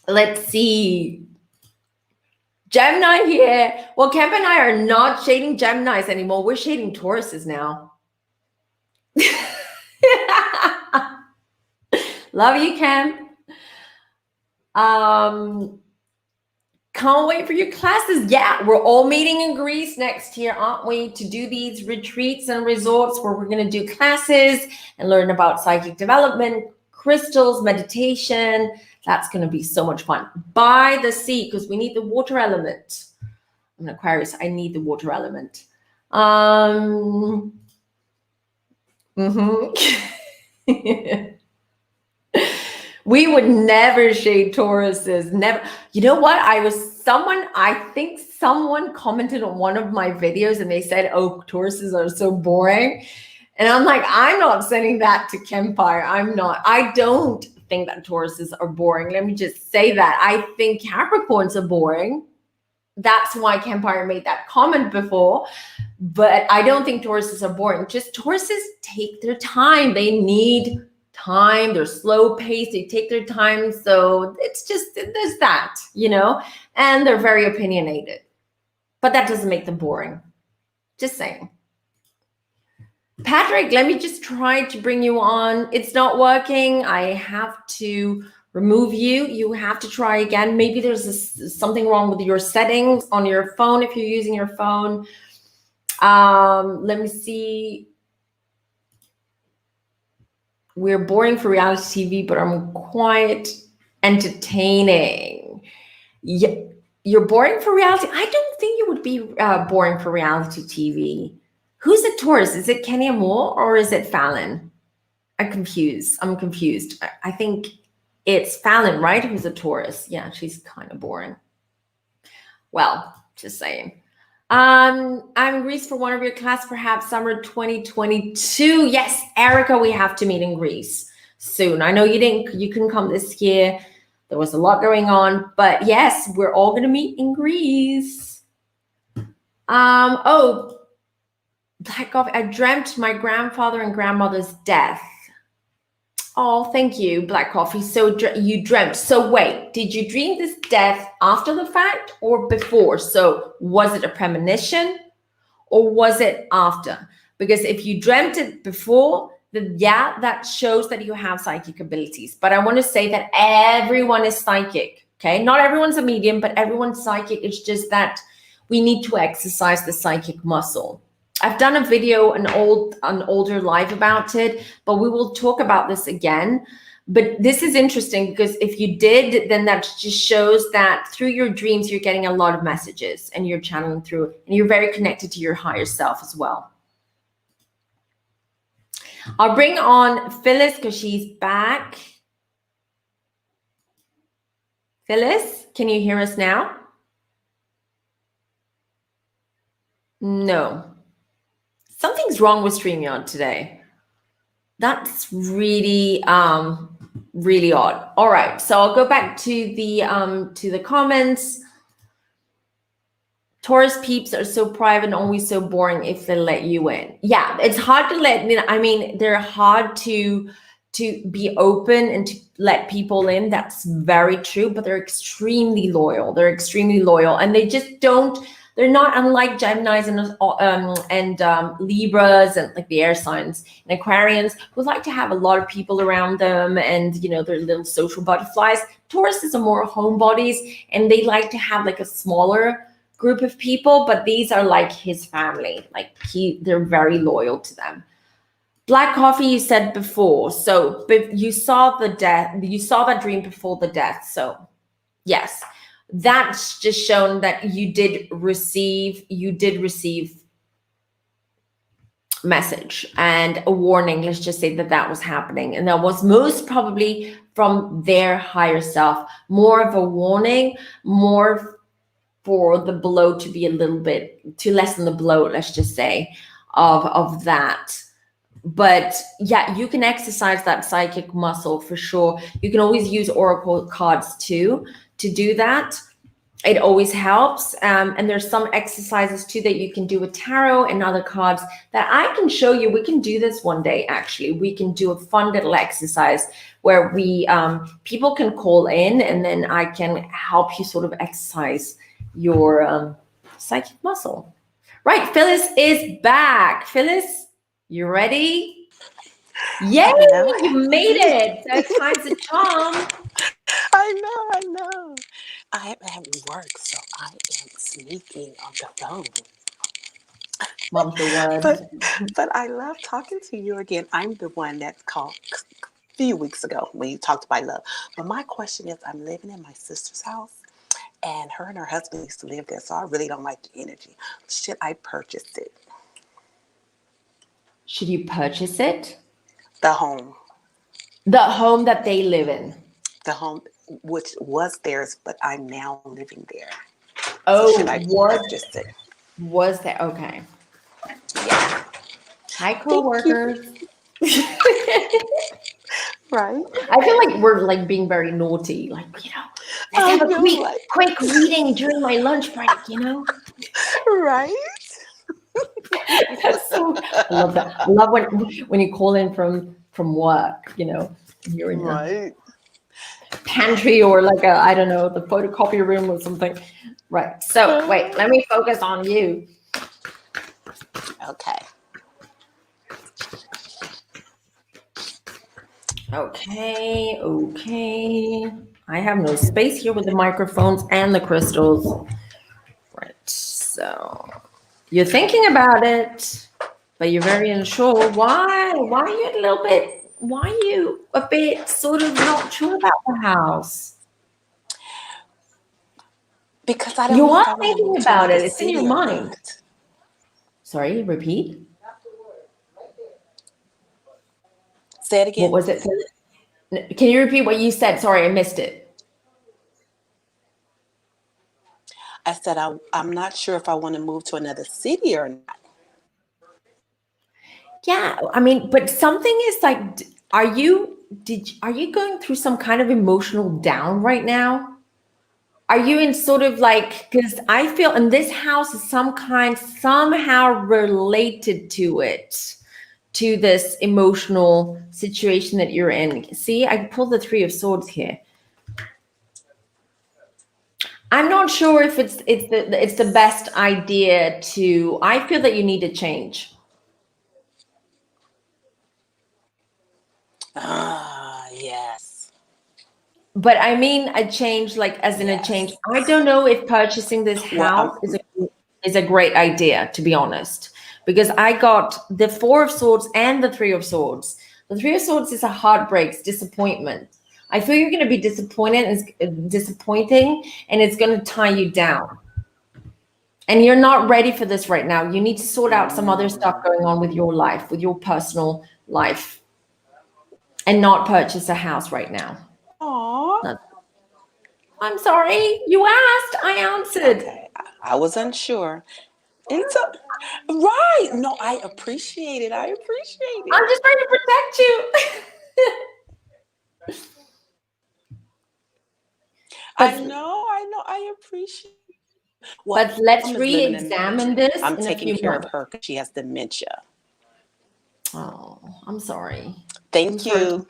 Let's see. Gemini here. Well, Kemp and I are not shading Geminis anymore. We're shading Tauruses now. Love you, Kemp. Can't wait for your classes. Yeah, we're all meeting in Greece next year, aren't we? To do these retreats and resorts where we're going to do classes and learn about psychic development, crystals, meditation. That's going to be so much fun. By the sea, because we need the water element. I'm an Aquarius. I need the water element. We would never shade Tauruses. Never. You know what? I think someone commented on one of my videos and they said, oh, Tauruses are so boring. And I'm like, I'm not sending that to Kempire. I'm not. I don't think that Tauruses are boring. Let me just say that. I think Capricorns are boring. That's why Kempire made that comment before. But I don't think Tauruses are boring. Just Tauruses take their time. They need time. They're slow paced. They take their time. So it's just, there's that, you know, and they're very opinionated. But that doesn't make them boring. Just saying. Patrick, let me just try to bring you on. It's not working. I have to remove you. You have to try again. Maybe there's something wrong with your settings on your phone if you're using your phone. Let me see. We're boring for reality TV, but I'm quite entertaining. Yeah, you're boring for reality? I don't think you would be boring for reality TV. Who's a Taurus? Is it Kenya Moore or is it Fallon? I'm confused. I think it's Fallon, right? Who's a Taurus. Yeah, she's kind of boring. Well, just saying. I'm in Greece for one of your class, perhaps summer 2022. Yes, Erica, we have to meet in Greece soon. I know you couldn't come this year. There was a lot going on, but yes, we're all going to meet in Greece. Oh, Black Coffee. I dreamt my grandfather and grandmother's death. Oh, thank you, Black Coffee. So you dreamt. So wait, did you dream this death after the fact or before? So was it a premonition or was it after? Because if you dreamt it before, then yeah, that shows that you have psychic abilities. But I want to say that everyone is psychic, okay? Not everyone's a medium, but everyone's psychic. It's just that we need to exercise the psychic muscle. I've done a video, an older live about it, but we will talk about this again. But this is interesting because if you did, then that just shows that through your dreams, you're getting a lot of messages and you're channeling through, and you're very connected to your higher self as well. I'll bring on Phyllis because she's back. Phyllis, can you hear us now? No. Something's wrong with StreamYard today. That's really, really odd. All right, so I'll go back to the comments. Taurus peeps are so private and always so boring if they let you in. Yeah, it's hard to let, I mean, they're hard to be open and to let people in. That's very true, but they're extremely loyal. They're extremely loyal, and they just don't. They're not unlike Geminis and Libras and like the air signs and Aquarians who like to have a lot of people around them and, you know, they're little social butterflies. Tauruses are more homebodies and they like to have like a smaller group of people, but these are like his family. Like they're very loyal to them. Black Coffee, you said before. So you saw the death, you saw that dream before the death. So yes. That's just shown that you did receive message and a warning. Let's just say that was happening. And that was most probably from their higher self, more of a warning, more for the blow to be a little bit, to lessen the blow, let's just say, of that. But yeah, you can exercise that psychic muscle for sure. You can always use oracle cards too to do that. It always helps. And there's some exercises too that you can do with tarot and other cards that I can show you. We can do this one day, actually. We can do a fun little exercise where we people can call in and then I can help you sort of exercise your psychic muscle. Right, Phyllis is back. Phyllis, you ready? Yay, you made it. Third time's a charm. I know. I am at work, so I am sneaking on the phone. Mom's the word. But I love talking to you again. I'm the one that called a few weeks ago when you talked about love. But my question is, I'm living in my sister's house, and her and her husband used to live there, so I really don't like the energy. Should I purchase it? Should you purchase it? The home. The home that they live in. The home, which was theirs, but I'm now living there. Oh, so should I purchase it? Was there? Okay. Yeah. Hi, co-workers. Right. I feel like we're like being very naughty. Like, you know, let's have a quick reading during my lunch break, you know? Right. That's so, I love that. I love when you call in from work, you know, and you're in your pantry or like I don't know, the photocopy room or something. Right. So wait, let me focus on you. Okay. Okay. I have no space here with the microphones and the crystals. Right. So you're thinking about it, but you're very unsure. Why? Why are you a bit sort of not sure about the house? Because I don't You know are thinking about it. It's in your mind. Not. Sorry, repeat. Say it again. What was it? Can you repeat what you said? Sorry, I missed it. I said I'm not sure if I want to move to another city or not. Yeah, I mean, but something is like, are you going through some kind of emotional down right now? Are you in sort of like, because I feel in this house is somehow related to it, to this emotional situation that you're in. See, I pulled the Three of Swords here. I'm not sure if it's the best idea to. I feel that you need a change. Yes. But I mean a change, like as in a change. I don't know if purchasing this house is a great idea, to be honest, because I got the Four of Swords and the Three of Swords. The Three of Swords is a heartbreak, it's disappointment. I feel you're going to be disappointing, and it's going to tie you down. And you're not ready for this right now. You need to sort out some other stuff going on with your life, with your personal life, and not purchase a house right now. Aww. I'm sorry. You asked. I answered. Okay. I was unsure. It's right. No, I appreciate it. I'm just trying to protect you. I know. I appreciate it. Well, but let's re-examine this. I'm taking care of her because she has dementia. Oh, I'm sorry. Thank you.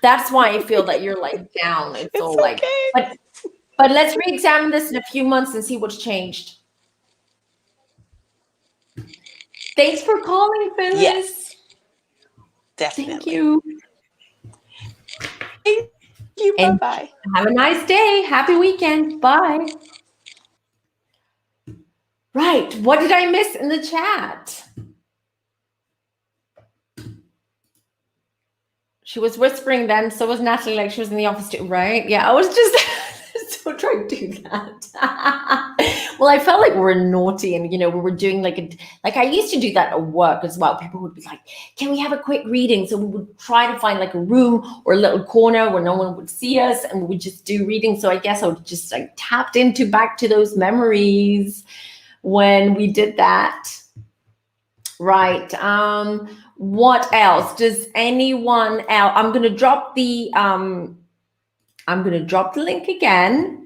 That's why I feel that you're like down. It's all like, but let's re-examine this in a few months and see what's changed. Thanks for calling, Phyllis. Yes, definitely. Thank you. Thank you. Bye-bye. Have a nice day. Happy weekend. Bye. Right. What did I miss in the chat? She was whispering then, so was Natalie, like she was in the office too, right? Yeah, I was just so trying to do that. Well, I felt like we were naughty and, we were doing like I used to do that at work as well. People would be like, can we have a quick reading? So we would try to find like a room or a little corner where no one would see us and we would just do reading. So I guess I would just like tapped back to those memories when we did that. Right. What else? Does anyone else? I'm gonna drop the link again.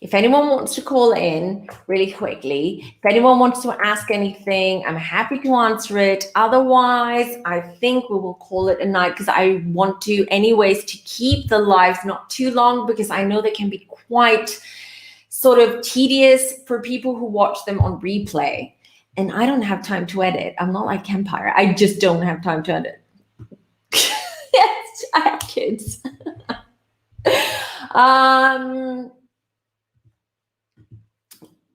If anyone wants to call in really quickly, if anyone wants to ask anything, I'm happy to answer it. Otherwise, I think we will call it a night because I want to, anyways, to keep the lives not too long because I know they can be quite sort of tedious for people who watch them on replay. And I don't have time to edit. I'm not like Empire. I just don't have time to edit. Yes, I have kids.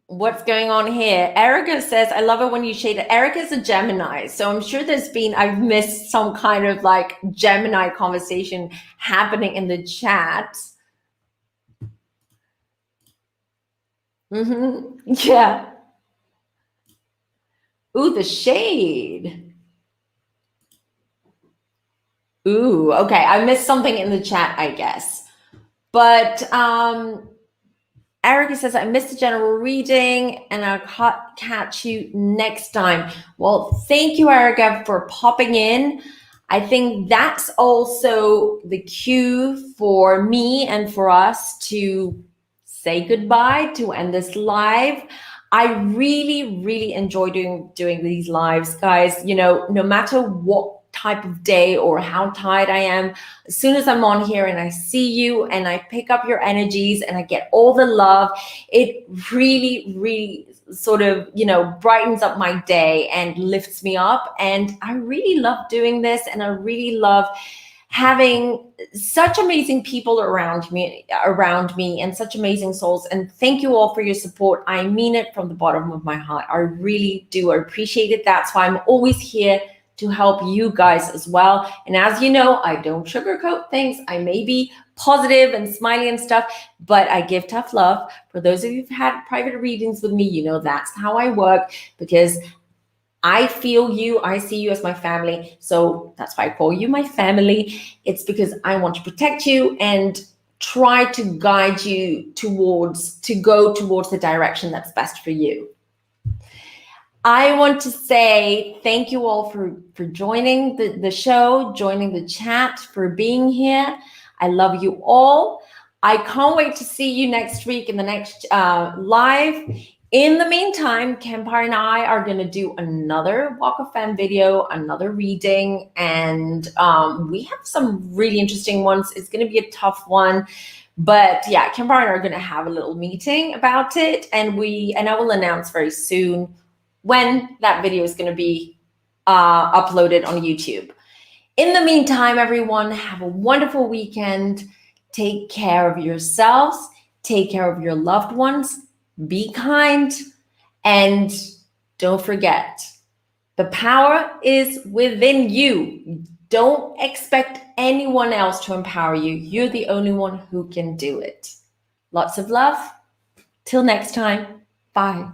What's going on here? Erica says, I love it when you shade it. Erica's a Gemini. So I'm sure I've missed some kind of like Gemini conversation happening in the chat. Yeah. Ooh, the shade. Ooh, okay. I missed something in the chat, I guess. But Erica says, I missed the general reading and I'll catch you next time. Well, thank you, Erica, for popping in. I think that's also the cue for me and for us to say goodbye, to end this live. I really, really enjoy doing these lives, guys. No matter what type of day or how tired I am, as soon as I'm on here and I see you and I pick up your energies and I get all the love, it really, really sort of, brightens up my day and lifts me up. And I really love doing this, and I really love having such amazing people around me and such amazing souls. And thank you all for your support. I mean it from the bottom of my heart. I really do. I appreciate it. That's why I'm always here to help you guys as well. And as you know, I don't sugarcoat things. I may be positive and smiley and stuff, but I give tough love. For those of you who've had private readings with me, that's how I work, because I feel you, I see you as my family. So that's why I call you my family. It's because I want to protect you and try to guide you to go towards the direction that's best for you. I want to say thank you all for joining the show, joining the chat, for being here. I love you all. I can't wait to see you next week in the next live. In the meantime, Kempar and I are going to do another Walk of Fame video, another reading, and we have some really interesting ones. It's going to be a tough one. But yeah, Kempar and I are going to have a little meeting about it, and I will announce very soon when that video is going to be uploaded on YouTube. In the meantime, everyone, have a wonderful weekend. Take care of yourselves. Take care of your loved ones. Be kind. And don't forget, the power is within you. Don't expect anyone else to empower you. You're the only one who can do it. Lots of love. Till next time. Bye.